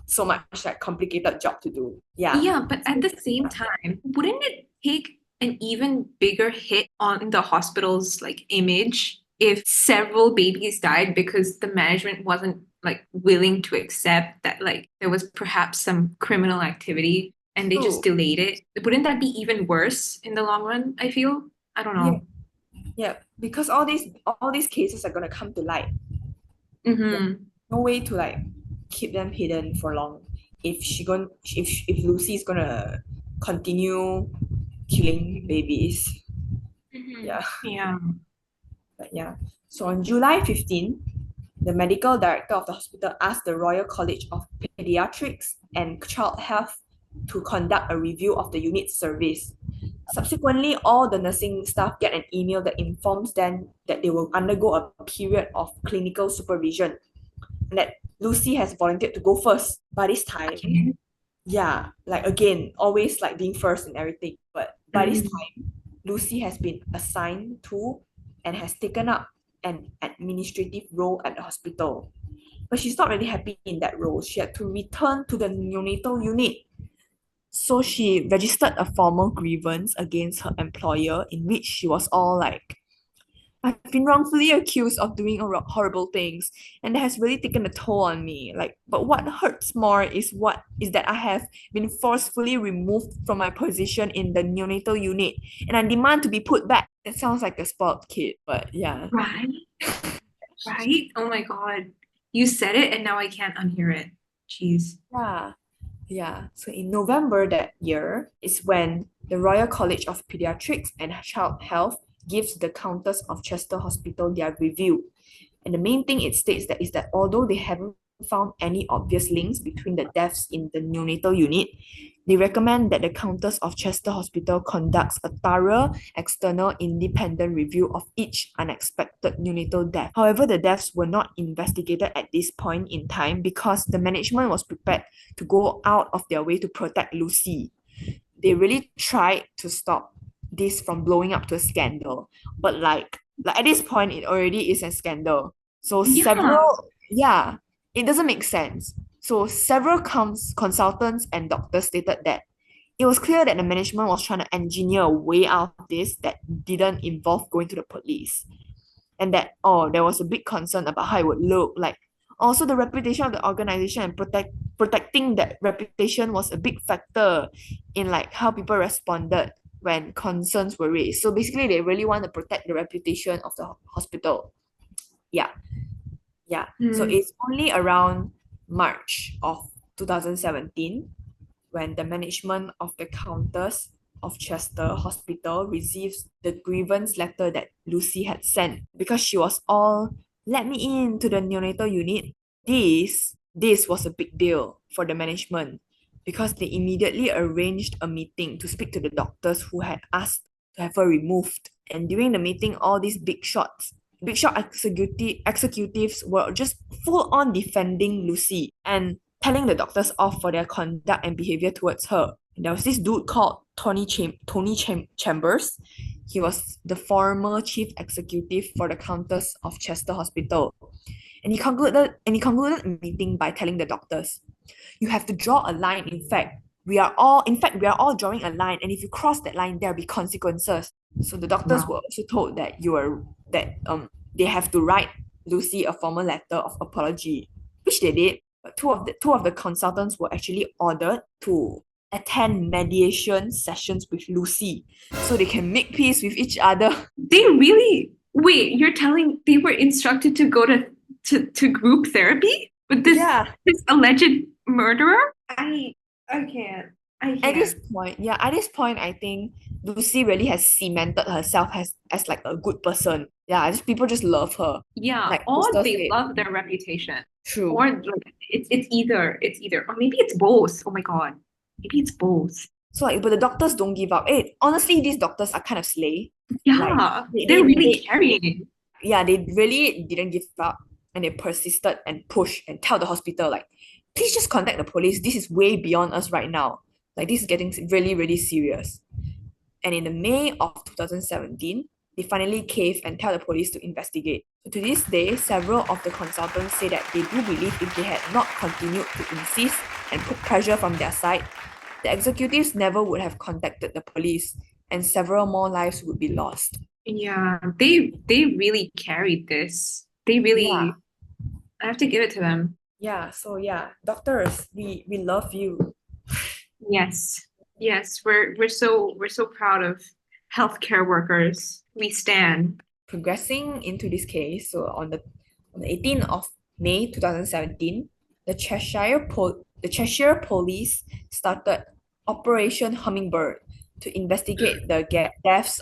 so much like complicated job to do. Yeah. Yeah, but at the same time, wouldn't it take an even bigger hit on the hospital's like image if several babies died because the management wasn't like willing to accept that like there was perhaps some criminal activity and they just True. delayed it? Wouldn't that be even worse in the long run, I feel? I don't Yeah. know. Yeah. Because all these cases are gonna come to light. Yeah. Mm-hmm. No way to like keep them hidden for long. If Lucy's gonna continue killing babies. Mm-hmm. Yeah. Yeah. But yeah. So on July 15, the medical director of the hospital asked the Royal College of Pediatrics and Child Health to conduct a review of the unit's service. Subsequently, all the nursing staff get an email that informs them that they will undergo a period of clinical supervision and that Lucy has volunteered to go first. By this time, Okay. yeah, like again, always like being first and everything. But by this Mm. time, Lucy has been assigned to and has taken up an administrative role at the hospital. But she's not really happy in that role. She had to return to the neonatal unit. So she registered a formal grievance against her employer in which she was all like, I've been wrongfully accused of doing horrible things, and that has really taken a toll on me. Like, but what hurts more is that I have been forcefully removed from my position in the neonatal unit, and I demand to be put back. That sounds like a spoiled kid, but yeah. Right? Right? Oh my God. You said it and now I can't unhear it. Jeez. Yeah. Yeah. So in November that year is when the Royal College of Pediatrics and Child Health gives the Countess of Chester Hospital their review. And the main thing it states that is that although they haven't found any obvious links between the deaths in the neonatal unit, they recommend that the Countess of Chester Hospital conducts a thorough external independent review of each unexpected neonatal death. However, the deaths were not investigated at this point in time because the management was prepared to go out of their way to protect Lucy. They really tried to stop this from blowing up to a scandal. But like at this point, it already is a scandal. So Yeah. yeah, it doesn't make sense. So several consultants and doctors stated that it was clear that the management was trying to engineer a way out of this that didn't involve going to the police. And that, there was a big concern about how it would look like. Also, the reputation of the organization and protecting that reputation was a big factor in like how people responded when concerns were raised. So basically, they really want to protect the reputation of the hospital. Yeah, yeah. So Mm. it's only around March of 2017 when the management of the Countess of Chester Hospital receives the grievance letter that Lucy had sent because she was all, let me in to the neonatal unit. This was a big deal for the management because they immediately arranged a meeting to speak to the doctors who had asked to have her removed. And during the meeting, all these big shot executives were just full on defending Lucy and telling the doctors off for their conduct and behavior towards her. And there was this dude called Chambers. He was the former chief executive for the Countess of Chester Hospital. And he concluded a meeting by telling the doctors, you have to draw a line. We are all drawing a line, and if you cross that line, there'll be consequences. So the doctors Wow. were also told that they have to write Lucy a formal letter of apology, which they did. But two of the consultants were actually ordered to attend mediation sessions with Lucy so they can make peace with each other. They really wait, you're telling they were instructed to go to group therapy with this Yeah. this alleged murderer? I can't. I At this can't. point, I think Lucy really has cemented herself as like a good person. Yeah, people just love her. Yeah, Like or Crystal they said, love their reputation. true. Or like it's either. Or maybe it's both. Oh my God. Maybe it's both. So like, but the doctors don't give up. Honestly, these doctors are kind of slay. Like Yeah, they're really carrying. yeah, they really didn't give up and they persisted and pushed and tell the hospital like, please just contact the police. This is way beyond us right now. Like this is getting really, really serious. And in the May of 2017, they finally caved and tell the police to investigate. So to this day, several of the consultants say that they do believe if they had not continued to insist and put pressure from their side, the executives never would have contacted the police and several more lives would be lost. Yeah, they really carried this. They really, I have to give it to them. Yeah, so yeah, doctors, we love you. Yes. Yes, we're so proud of healthcare workers. We stand. Progressing into this case, so on the 18th of May 2017, the Cheshire Police started Operation Hummingbird to investigate the deaths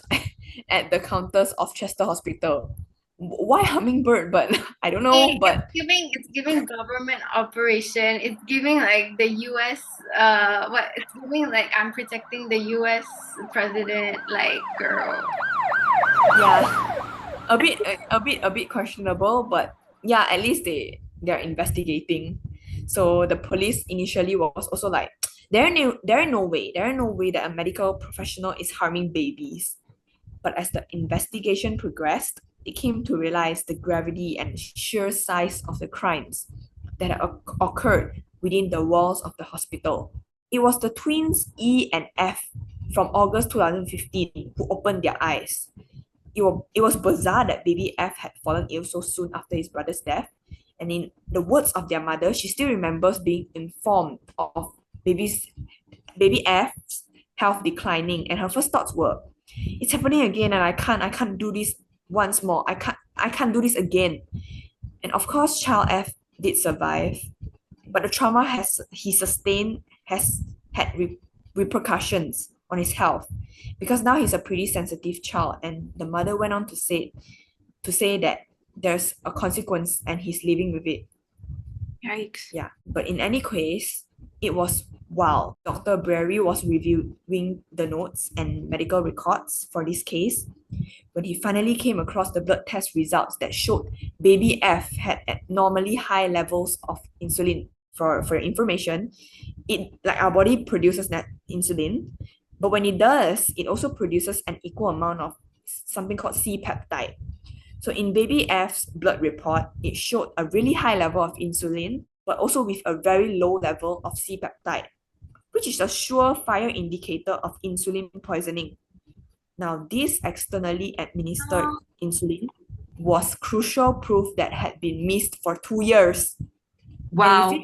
at the counters of Chester Hospital. Why hummingbird? But I don't know. But It's giving government operation. It's giving like the US it's giving like I'm protecting the US president, like girl. yeah, a bit questionable. But yeah, at least they're investigating. So the police initially was also like, there are no way that a medical professional is harming babies. But as the investigation progressed, they came to realize the gravity and sheer size of the crimes that had occurred within the walls of the hospital. It was the twins E and F from August 2015 who opened their eyes. It was bizarre that baby F had fallen ill so soon after his brother's death. And in the words of their mother, she still remembers being informed of baby F's health declining, and her first thoughts were, it's happening again and I can't do this once more. I can't do this again. And of course, child F did survive, but the trauma he sustained has had repercussions on his health because now he's a pretty sensitive child, and the mother went on to say that there's a consequence and he's living with it. Yikes. Yeah, but in any case, it was while Dr. Breary was reviewing the notes and medical records for this case when he finally came across the blood test results that showed baby F had abnormally high levels of insulin. For your information, it like our body produces that insulin, but when it does, it also produces an equal amount of something called C-peptide. So in baby F's blood report, it showed a really high level of insulin, but also with a very low level of C-peptide, which is a surefire indicator of insulin poisoning. Now, this externally administered insulin was crucial proof that had been missed for 2 years. Wow.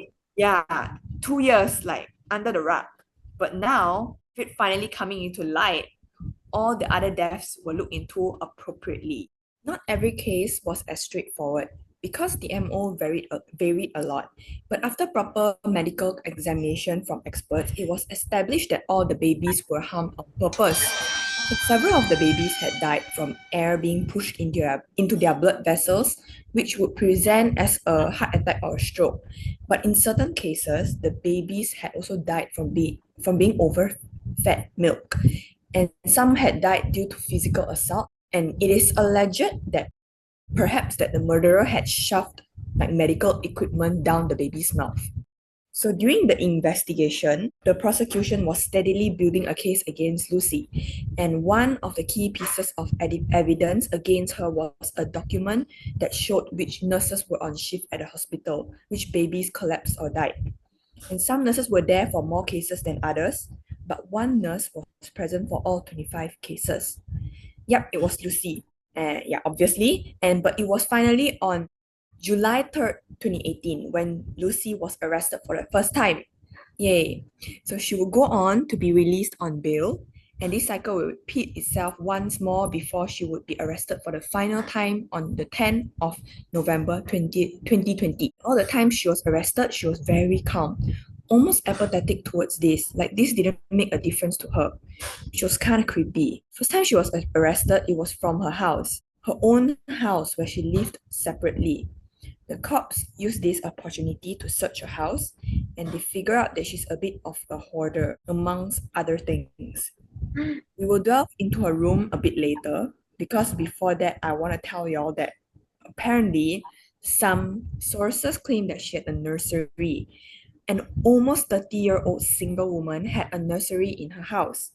2 years like under the rug. But now, with it finally coming into light, all the other deaths were looked into appropriately. Not every case was as straightforward because the MO varied a lot. But after proper medical examination from experts, it was established that all the babies were harmed on purpose. But several of the babies had died from air being pushed into their blood vessels, which would present as a heart attack or a stroke. But in certain cases, the babies had also died from being overfed milk, and some had died due to physical assault. And it is alleged that perhaps that the murderer had shoved like medical equipment down the baby's mouth. So during the investigation, the prosecution was steadily building a case against Lucy, and one of the key pieces of evidence against her was a document that showed which nurses were on shift at the hospital, which babies collapsed or died. And some nurses were there for more cases than others, but one nurse was present for all 25 cases. Yep, it was Lucy. Yeah, obviously. But it was finally on July 3rd, 2018, when Lucy was arrested for the first time. Yay. So she will go on to be released on bail, and this cycle will repeat itself once more before she would be arrested for the final time on the 10th of November 2020. All the time she was arrested, she was very calm, almost apathetic towards this. Like this didn't make a difference to her. She was kind of creepy. First time she was arrested, it was from her house, her own house where she lived separately. The cops use this opportunity to search her house, and they figure out that she's a bit of a hoarder, amongst other things. We will delve into her room a bit later, because before that, I want to tell y'all that apparently some sources claim that she had a nursery. An almost 30-year-old single woman had a nursery in her house,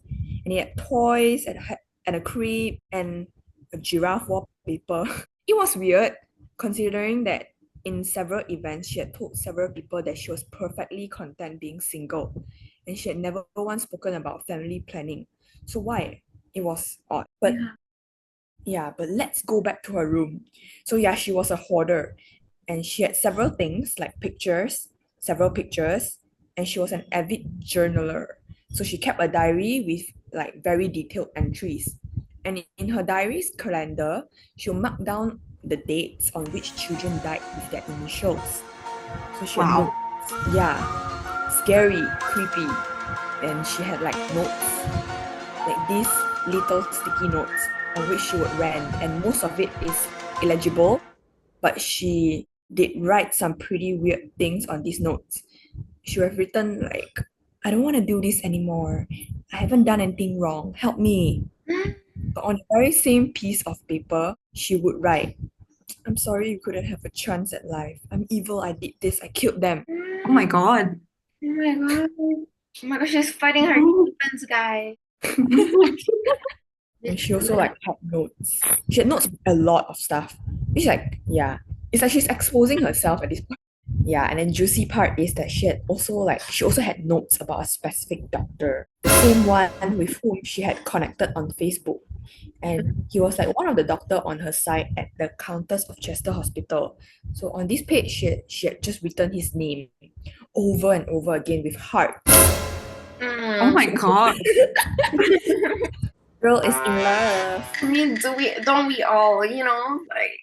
and it had toys and a crib and a giraffe wallpaper. It was weird considering that in several events she had told several people that she was perfectly content being single, and she had never once spoken about family planning. So why? It was odd. But but let's go back to her room. So yeah, she was a hoarder, and she had several pictures, and she was an avid journaler. So she kept a diary with like very detailed entries. And in her diary's calendar, she'll mark down the dates on which children died with their initials. So she had Wow. notes. Yeah. Scary, creepy. And she had like notes, like these little sticky notes on which she would rant, and most of it is illegible, but she did write some pretty weird things on these notes. She would have written like, I don't want to do this anymore. I haven't done anything wrong. Help me. But on the very same piece of paper, she would write, I'm sorry you couldn't have a chance at life. I'm evil. I did this. I killed them. Oh my God. Oh my god. Oh my gosh, she's fighting her Oh. demons, guys. And she also like had notes. She had notes a lot of stuff. It's like, yeah. It's like she's exposing herself at this point. Yeah, and then juicy part is that she also had notes about a specific doctor. The same one with whom she had connected on Facebook. And he was like one of the doctor on her side at the Countess of Chester Hospital. So on this page, she had just written his name over and over again with heart. Oh my God. Girl is in love. I mean, don't we all, you know? Like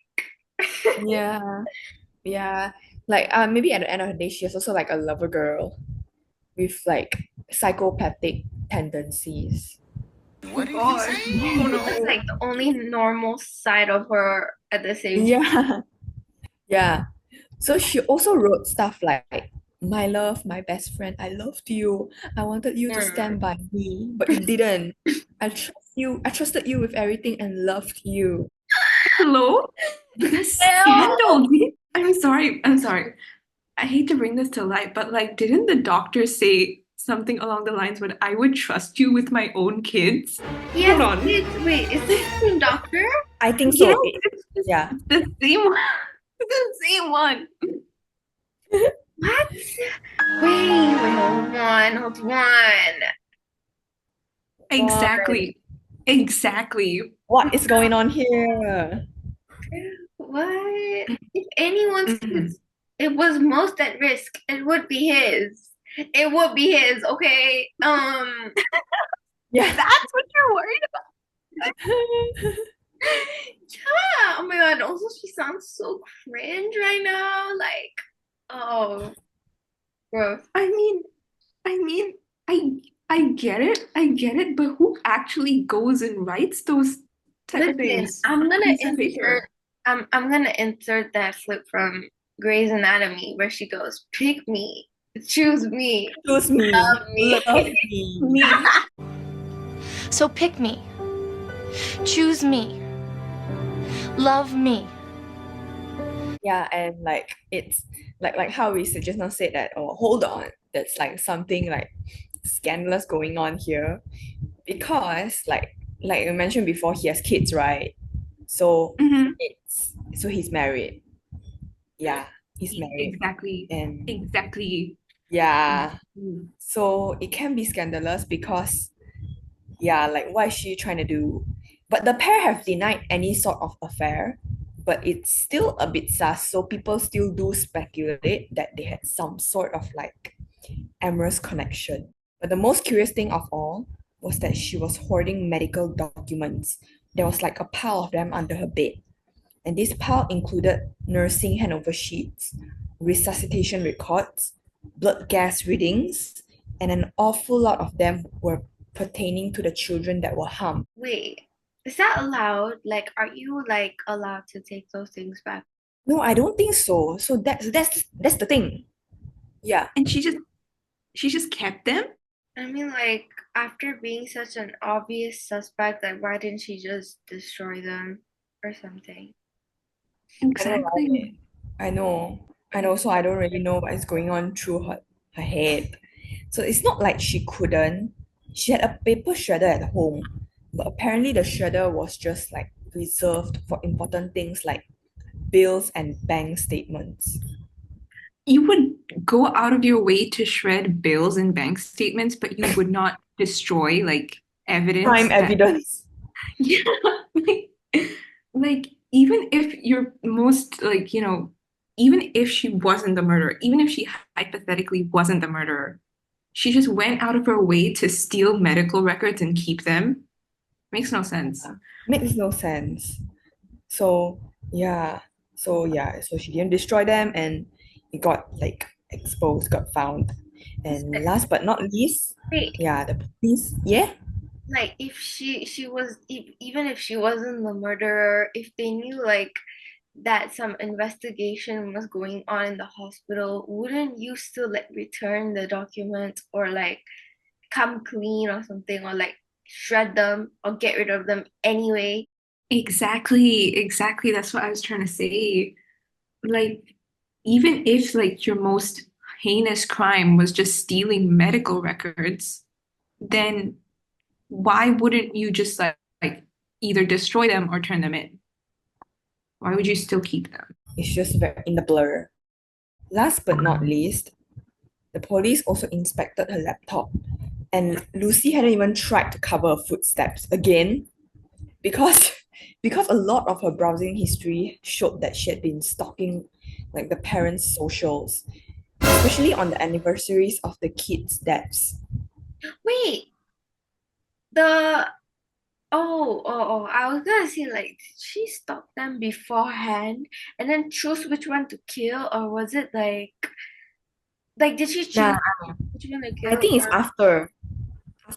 Yeah. Like maybe at the end of the day, she's also like a lover girl with like psychopathic tendencies. What god. Oh no, it's like the only normal side of her at the same time. Yeah. Yeah. So she also wrote stuff like, my love, my best friend, I loved you. I wanted you to stand by me, but you didn't. I trusted you with everything and loved you. Hello? The scandal. I'm sorry. I hate to bring this to light, but like, didn't the doctor say something along the lines when I would trust you with my own kids? Yes, Hold on. wait, is this the same doctor? I think You so. know, it's Yeah. the same one. It's the same one. What? Wait, hold on. Exactly. What is going on here? What? If anyone's kids, it was most at risk, it would be his. It would be his, okay? Yeah. That's what you're worried about. Yeah. Oh my god. Also, she sounds so cringe right now. Like, oh, gross. I mean, I get it, but who actually goes and writes those type of Listen, things? I'm gonna Piece of paper. insert. I'm gonna insert that clip from Grey's Anatomy where she goes, "Pick me, choose me, Choose me. love me." Love me. So pick me, choose me, love me. Yeah, and like it's like how we just now said that, oh, hold on, that's like something like scandalous going on here, because like you mentioned before, he has kids, right? So he's married. Yeah, he's married. Exactly. And Exactly. yeah, so it can be scandalous because like what is she trying to do? But the pair have denied any sort of affair, but it's still a bit sus. So people still do speculate that they had some sort of like amorous connection. But the most curious thing of all was that she was hoarding medical documents. There was like a pile of them under her bed. And this pile included nursing handover sheets, resuscitation records, blood gas readings, and an awful lot of them were pertaining to the children that were harmed. Wait, is that allowed? Like, are you like allowed to take those things back? No, I don't think so. So that's the thing. Yeah. And she just kept them? I mean, like, after being such an obvious suspect, like, why didn't she just destroy them or something? Exactly. I know. And also I don't really know what is going on through her head. So it's not like she couldn't. She had a paper shredder at home, but apparently the shredder was just like reserved for important things like bills and bank statements. You would go out of your way to shred bills and bank statements, but you would not destroy like evidence. Crime evidence. Yeah, like even if you're most like, even if she wasn't the murderer, even if she hypothetically wasn't the murderer, she just went out of her way to steal medical records and keep them. Makes no sense. Makes no sense. So so she didn't destroy them and it got like exposed, got found. And last but not least, Wait, the police, like if she was even if she wasn't the murderer, if they knew like that some investigation was going on in the hospital, wouldn't you still like return the documents or like come clean or something or like shred them or get rid of them anyway? Exactly. That's what I was trying to say. Like, even if like your most heinous crime was just stealing medical records, then why wouldn't you just like either destroy them or turn them in? Why would you still keep them? it's just very in the blur. Last but not least, the police also inspected her laptop, and Lucy hadn't even tried to cover her footsteps again because because a lot of her browsing history showed that she had been stalking like the parents' socials, especially on the anniversaries of the kids' deaths. Wait, the I was gonna say like did she stalk them beforehand and then choose which one to kill, or was it like did she choose Nah, which one to I kill? think it's after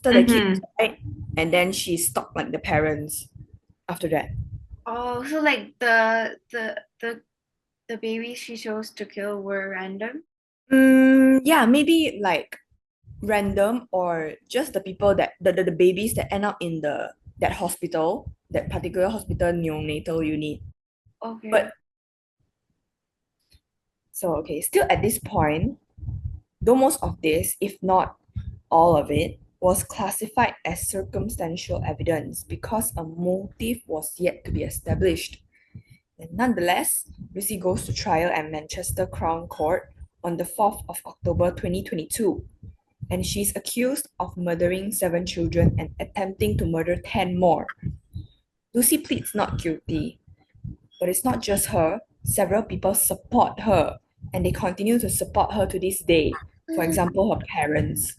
the kids Mhm. died, and then she stalked like the parents after that. Oh, so like the babies she chose to kill were random? Yeah, maybe like random or just the people that the babies that end up in that hospital, that particular hospital neonatal unit. Okay. But so okay, still at this point, though most of this, if not all of it, was classified as circumstantial evidence because a motive was yet to be established. And nonetheless, Lucy goes to trial at Manchester Crown Court on the 4th of October 2022, and she's accused of murdering 7 children and attempting to murder 10 more. Lucy pleads not guilty, but it's not just her. Several people support her, and they continue to support her to this day. For example, her parents.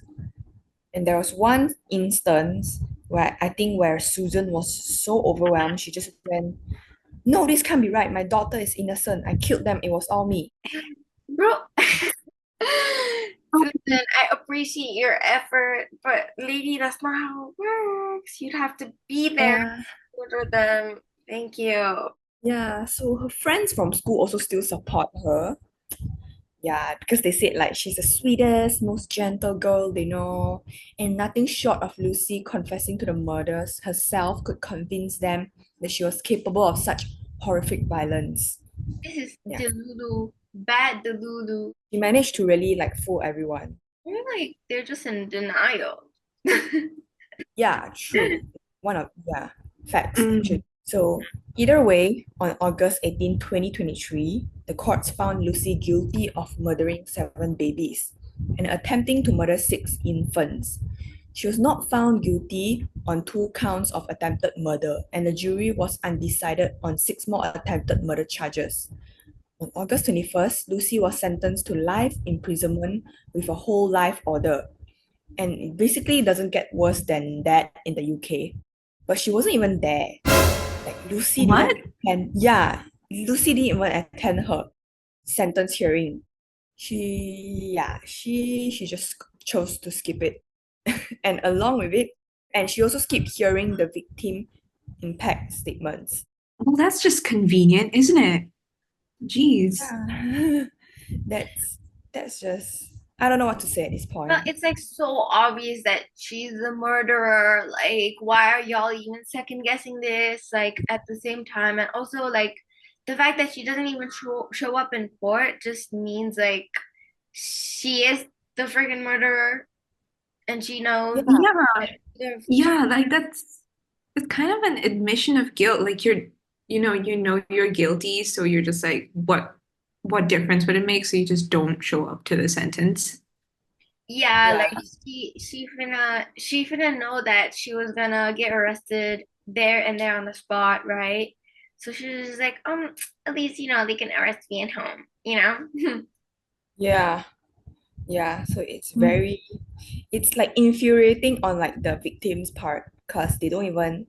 And there was one instance where I think where Susan was so overwhelmed, she just went, "No, this can't be right. My daughter is innocent. I killed them. It was all me." Bro, Susan, I appreciate your effort, but lady, that's not how it works. You'd have to be there Yeah. for them. Thank you. Yeah, so her friends from school also still support her. Yeah, because they said like she's the sweetest, most gentle girl they know, and nothing short of Lucy confessing to the murders herself could convince them that she was capable of such horrific violence. This is Yeah. Delulu, bad Delulu. She managed to really like fool everyone. They're like they're just in denial. Yeah, true. Facts. Mm. So either way, on August 18, 2023, the courts found Lucy guilty of murdering 7 babies and attempting to murder 6 infants. She was not found guilty on 2 counts of attempted murder, and the jury was undecided on 6 more attempted murder charges. On August 21st, Lucy was sentenced to life imprisonment with a whole life order. And it basically doesn't get worse than that in the UK. But she wasn't even there. Like Lucy What? didn't attend. Yeah, Lucy didn't even attend her sentence hearing. She just chose to skip it. And along with it, and she also skipped hearing the victim impact statements. Well, that's just convenient, isn't it? Jeez. Yeah. that's just, I don't know what to say at this point. But it's like so obvious that she's the murderer. Like, why are y'all even second guessing this? Like, at the same time, and also like the fact that she doesn't even show up in court just means like she is the freaking murderer, and she knows. Yeah, like that's kind of an admission of guilt. Like you know you're guilty, so you're just like, what difference would it make? So you just don't show up to the sentence. Yeah, Yeah. like she finna know that she was gonna get arrested there and there on the spot, right? So she was just like, at least they can arrest me at home, Yeah. Yeah. So it's like infuriating on like the victim's part because they don't even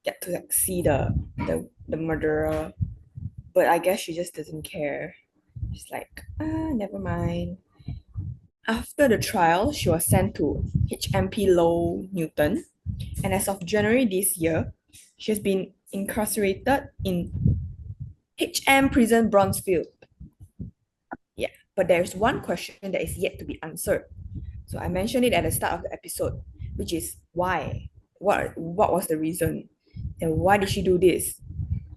get to like see the murderer. But I guess she just doesn't care. She's like, never mind. After the trial, she was sent to HMP Low Newton, and as of January this year, she has been incarcerated in HM Prison Bronzefield. Yeah, but there's one question that is yet to be answered. So I mentioned it at the start of the episode, which is why? What was the reason? And why did she do this?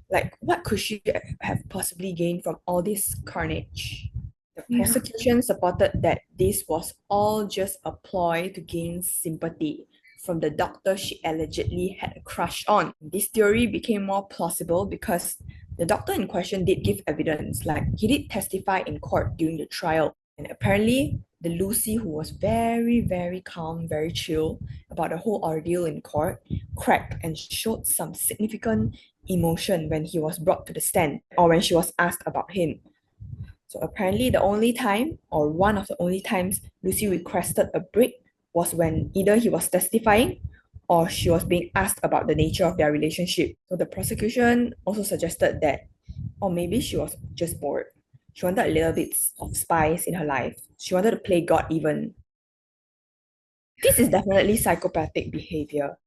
Like, what could she have possibly gained from all this carnage? The prosecution supported that this was all just a ploy to gain sympathy from the doctor she allegedly had a crush on. This theory became more plausible because the doctor in question did give evidence, like he did testify in court during the trial. And apparently, the Lucy, who was very, very calm, very chill about the whole ordeal in court, cracked and showed some significant emotion when he was brought to the stand or when she was asked about him. So apparently the only time, or one of the only times, Lucy requested a break was when either he was testifying or she was being asked about the nature of their relationship. So the prosecution also suggested that, or maybe she was just bored. She wanted a little bit of spice in her life. She wanted to play God even. This is definitely psychopathic behavior.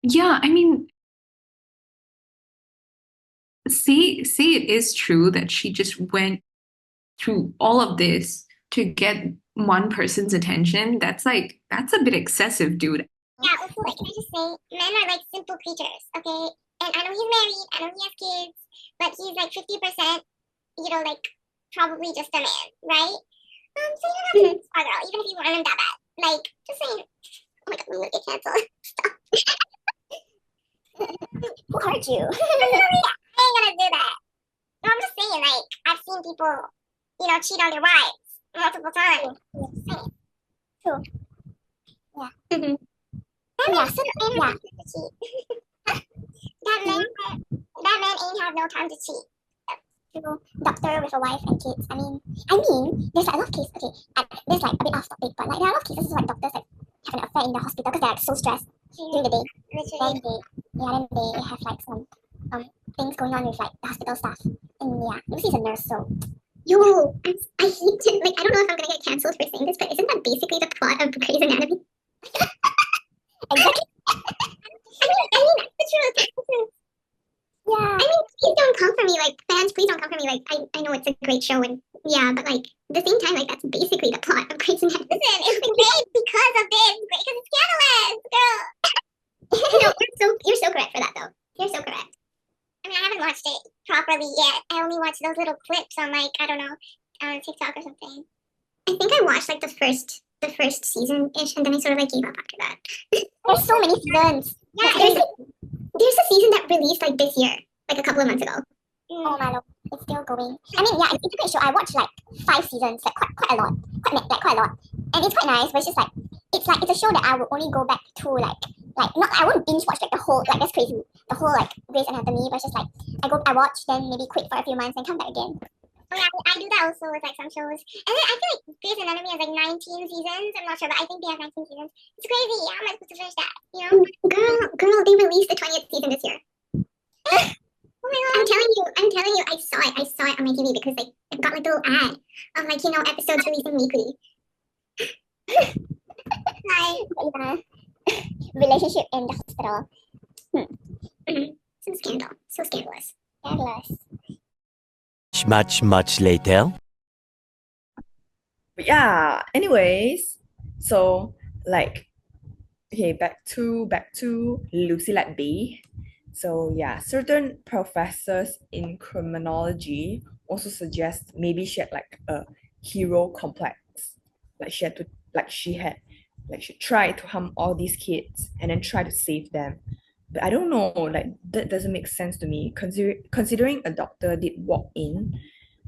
Yeah, I mean, say it is true that she just went through all of this to get one person's attention. That's a bit excessive, dude. Yeah, also, like, can I just say, men are like simple creatures, okay? And I know he's married, I know he has kids, but he's like 50%, like, probably just a man, right? So you don't have to spar girl, even if you want him that bad. Like, just saying, oh my god, I'm gonna get canceled. Stop. Who hurt you? I ain't gonna do that. No, I'm just saying, like, I've seen people, cheat on their wives multiple times. True. Yeah. That man ain't have no time to cheat. Doctor with a wife and kids. I mean, there's like a lot of cases. Okay, there's like a bit off topic, but like there are a lot of cases like doctors like have an affair in the hospital because they're like so stressed during the day. Then they have like some things going on with like the hospital staff. And yeah, Lucy's a nurse, so I hate it. Like, I don't know if I'm gonna get cancelled for saying this, but isn't that basically the plot of Grey's Anatomy? Exactly. I mean, that's the truth. Yeah. Please don't come for me, like, fans, please don't come for me. Like, I know it's a great show, and yeah, but like, at the same time, like, that's basically the plot of Grey's Anatomy. Listen, it's great because of this, because it's scandalous, girl. You're so correct for that, though. You're so correct. I haven't watched it properly yet. I only watched those little clips on, like, I don't know, TikTok or something. I think I watched like the first season-ish, and then I sort of like gave up after that. There's so many seasons. Yeah, there's a season that released like this year, like a couple of months ago. Oh my lord, it's still going. Yeah, it's a great show. I watched like 5 seasons, like quite a lot, quite a lot, and it's quite nice. But it's just like it's a show that I would only go back to like not I won't binge watch like the whole, like, that's crazy. the whole like Grey's Anatomy versus like I watch, then maybe quit for a few months and come back again. Oh yeah, I do that also with like some shows. And then I feel like Grey's Anatomy has like 19 seasons. I'm not sure, but I think they have 19 seasons. It's crazy. How am I supposed to finish that? You know? Girl, they released the 20th season this year. Oh my god. I'm telling you, I saw it on my TV because like it got like a little ad of like, you know, episodes releasing weekly. Hi. Relationship in the hospital. Some scandal. So scandalous. Scandalous. Much later. But yeah, anyways, so like okay, back to Lucy Letby. So yeah, certain professors in criminology also suggest maybe she had like a hero complex. Like she tried to harm all these kids and then try to save them. But I don't know, like that doesn't make sense to me. Considering a doctor did walk in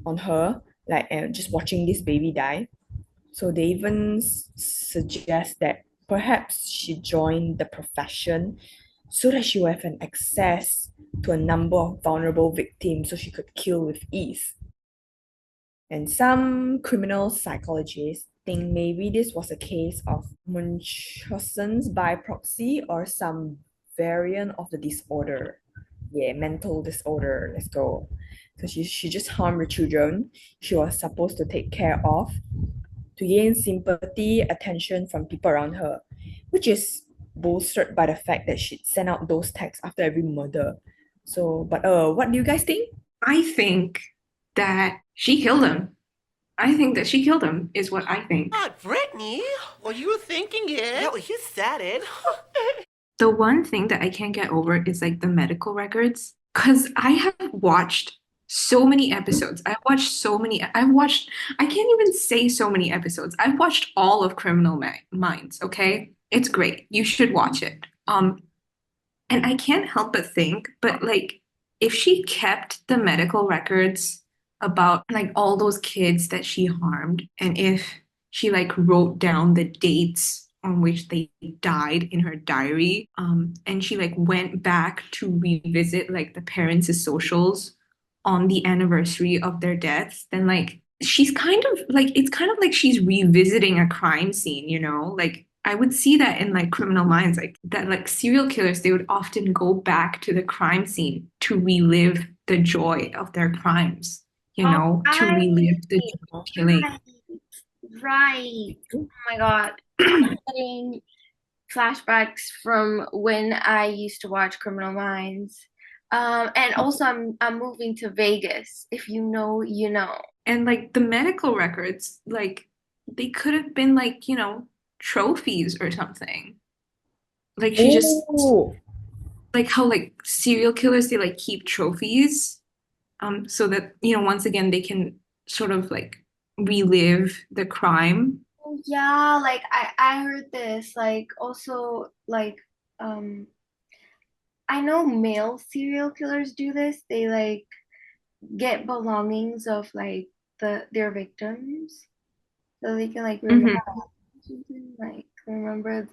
on her, like and just watching this baby die. So they even suggest that perhaps she joined the profession so that she would have an access to a number of vulnerable victims so she could kill with ease. And some criminal psychologists think maybe this was a case of Munchausen's by proxy or some variant of the disorder. Yeah, mental disorder. Let's go. So she just harmed the children she was supposed to take care of to gain sympathy, attention from people around her, which is bolstered by the fact that she'd sent out those texts after every murder. So, but what do you guys think? I think that she killed him. I think that she killed him, is what I think. Brittany, were you thinking it? Yeah, well, you said it. The one thing that I can't get over is like the medical records. Because I have watched so many episodes. I can't even say so many episodes. I've watched all of Criminal Minds, okay? It's great. You should watch it. And I can't help but think, but like, if she kept the medical records about like all those kids that she harmed, and if she like wrote down the dates on which they died in her diary, and she like went back to revisit like the parents' socials on the anniversary of their deaths, then like she's kind of like it's kind of like she's revisiting a crime scene, you know? Like I would see that in like Criminal Minds, like that like serial killers, they would often go back to the crime scene to relive the joy of their crimes, you know, to relive the joy of killing. Right. Oh my God. I'm getting flashbacks from when I used to watch Criminal Minds. And also I'm moving to Vegas. If you know, you know. And like the medical records, like they could have been like, you know, trophies or something. Like she just Ooh. like how like serial killers, they like keep trophies so that, you know, once again they can sort of like relive the crime. Oh, yeah, like I heard this. Like also like I know male serial killers do this. They like get belongings of like their victims so they can like remember like remember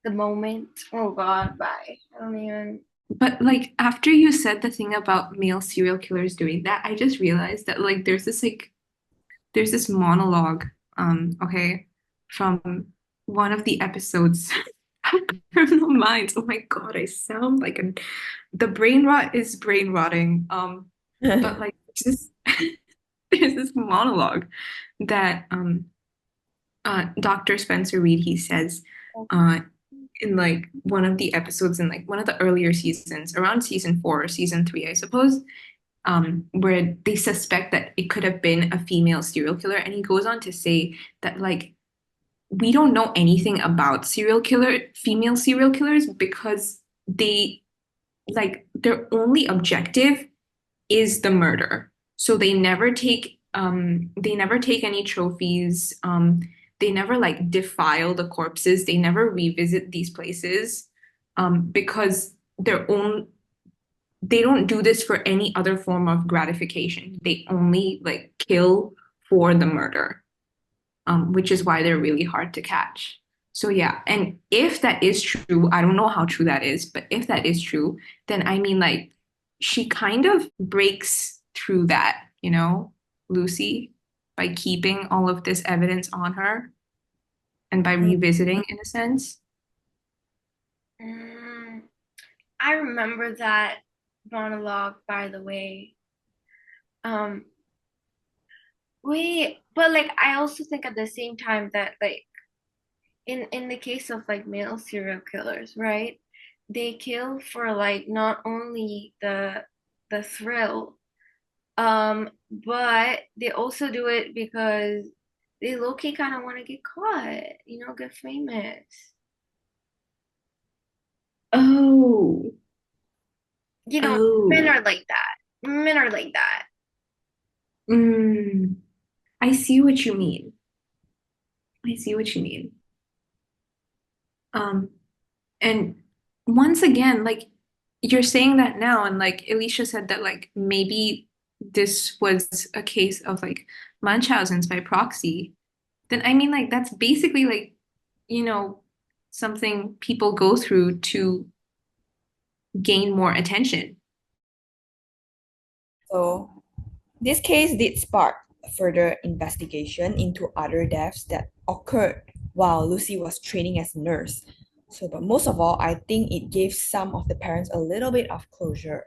the moment. Oh God, bye. I don't even. But like after you said the thing about male serial killers doing that, I just realized that like there's this monologue, okay, from one of the episodes of Criminal Minds. Oh my God, I sound like the brain rot is brain rotting. But like there's this monologue that Dr. Spencer Reid, he says in like one of the episodes in like one of the earlier seasons, around season 4 or season 3, I suppose, where they suspect that it could have been a female serial killer. And he goes on to say that like we don't know anything about female serial killers because they like their only objective is the murder. So they never take any trophies. They never like defile the corpses. They never revisit these places because they don't do this for any other form of gratification. They only like kill for the murder, which is why they're really hard to catch. So yeah, and if that is true, I don't know how true that is, but if that is true, then I mean like she kind of breaks through that, Lucy, by keeping all of this evidence on her and by revisiting in a sense. I remember that monologue, by the way. But like I also think at the same time that like in the case of like male serial killers, right? They kill for like not only the thrill, but they also do it because they low-key kind of want to get caught, get famous. Oh. Men are like that. Men are like that. I see what you mean. I see what you mean. And once again, like you're saying that now, and like Alicia said that like maybe this was a case of like Munchausen's by proxy, then I mean like that's basically like, something people go through to gain more attention. So this case did spark further investigation into other deaths that occurred while Lucy was training as a nurse. So, but most of all, I think it gave some of the parents a little bit of closure.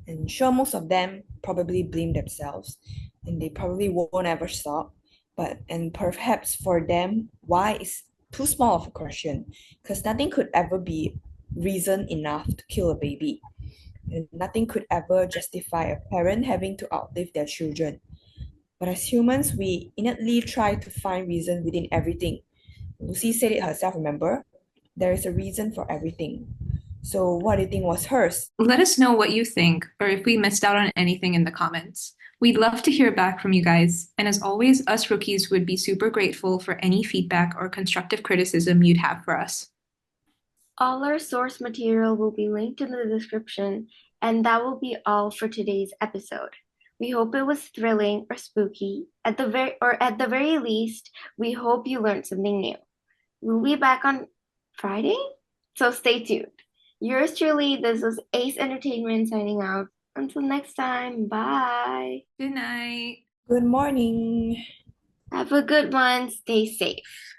And sure, most of them probably blame themselves and they probably won't ever stop. And perhaps for them, why is too small of a question? Because nothing could ever be reason enough to kill a baby. And nothing could ever justify a parent having to outlive their children. But as humans, we innately try to find reason within everything. Lucy said it herself, remember? There is a reason for everything. So what do you think was hers? Let us know what you think, or if we missed out on anything in the comments. We'd love to hear back from you guys. And as always, us rookies would be super grateful for any feedback or constructive criticism you'd have for us. All our source material will be linked in the description, and that will be all for today's episode. We hope it was thrilling or spooky. At the very least, we hope you learned something new. We'll be back on Friday, so stay tuned. Yours truly, this was Ace Entertainment signing out. Until next time, bye. Good night. Good morning. Have a good one. Stay safe.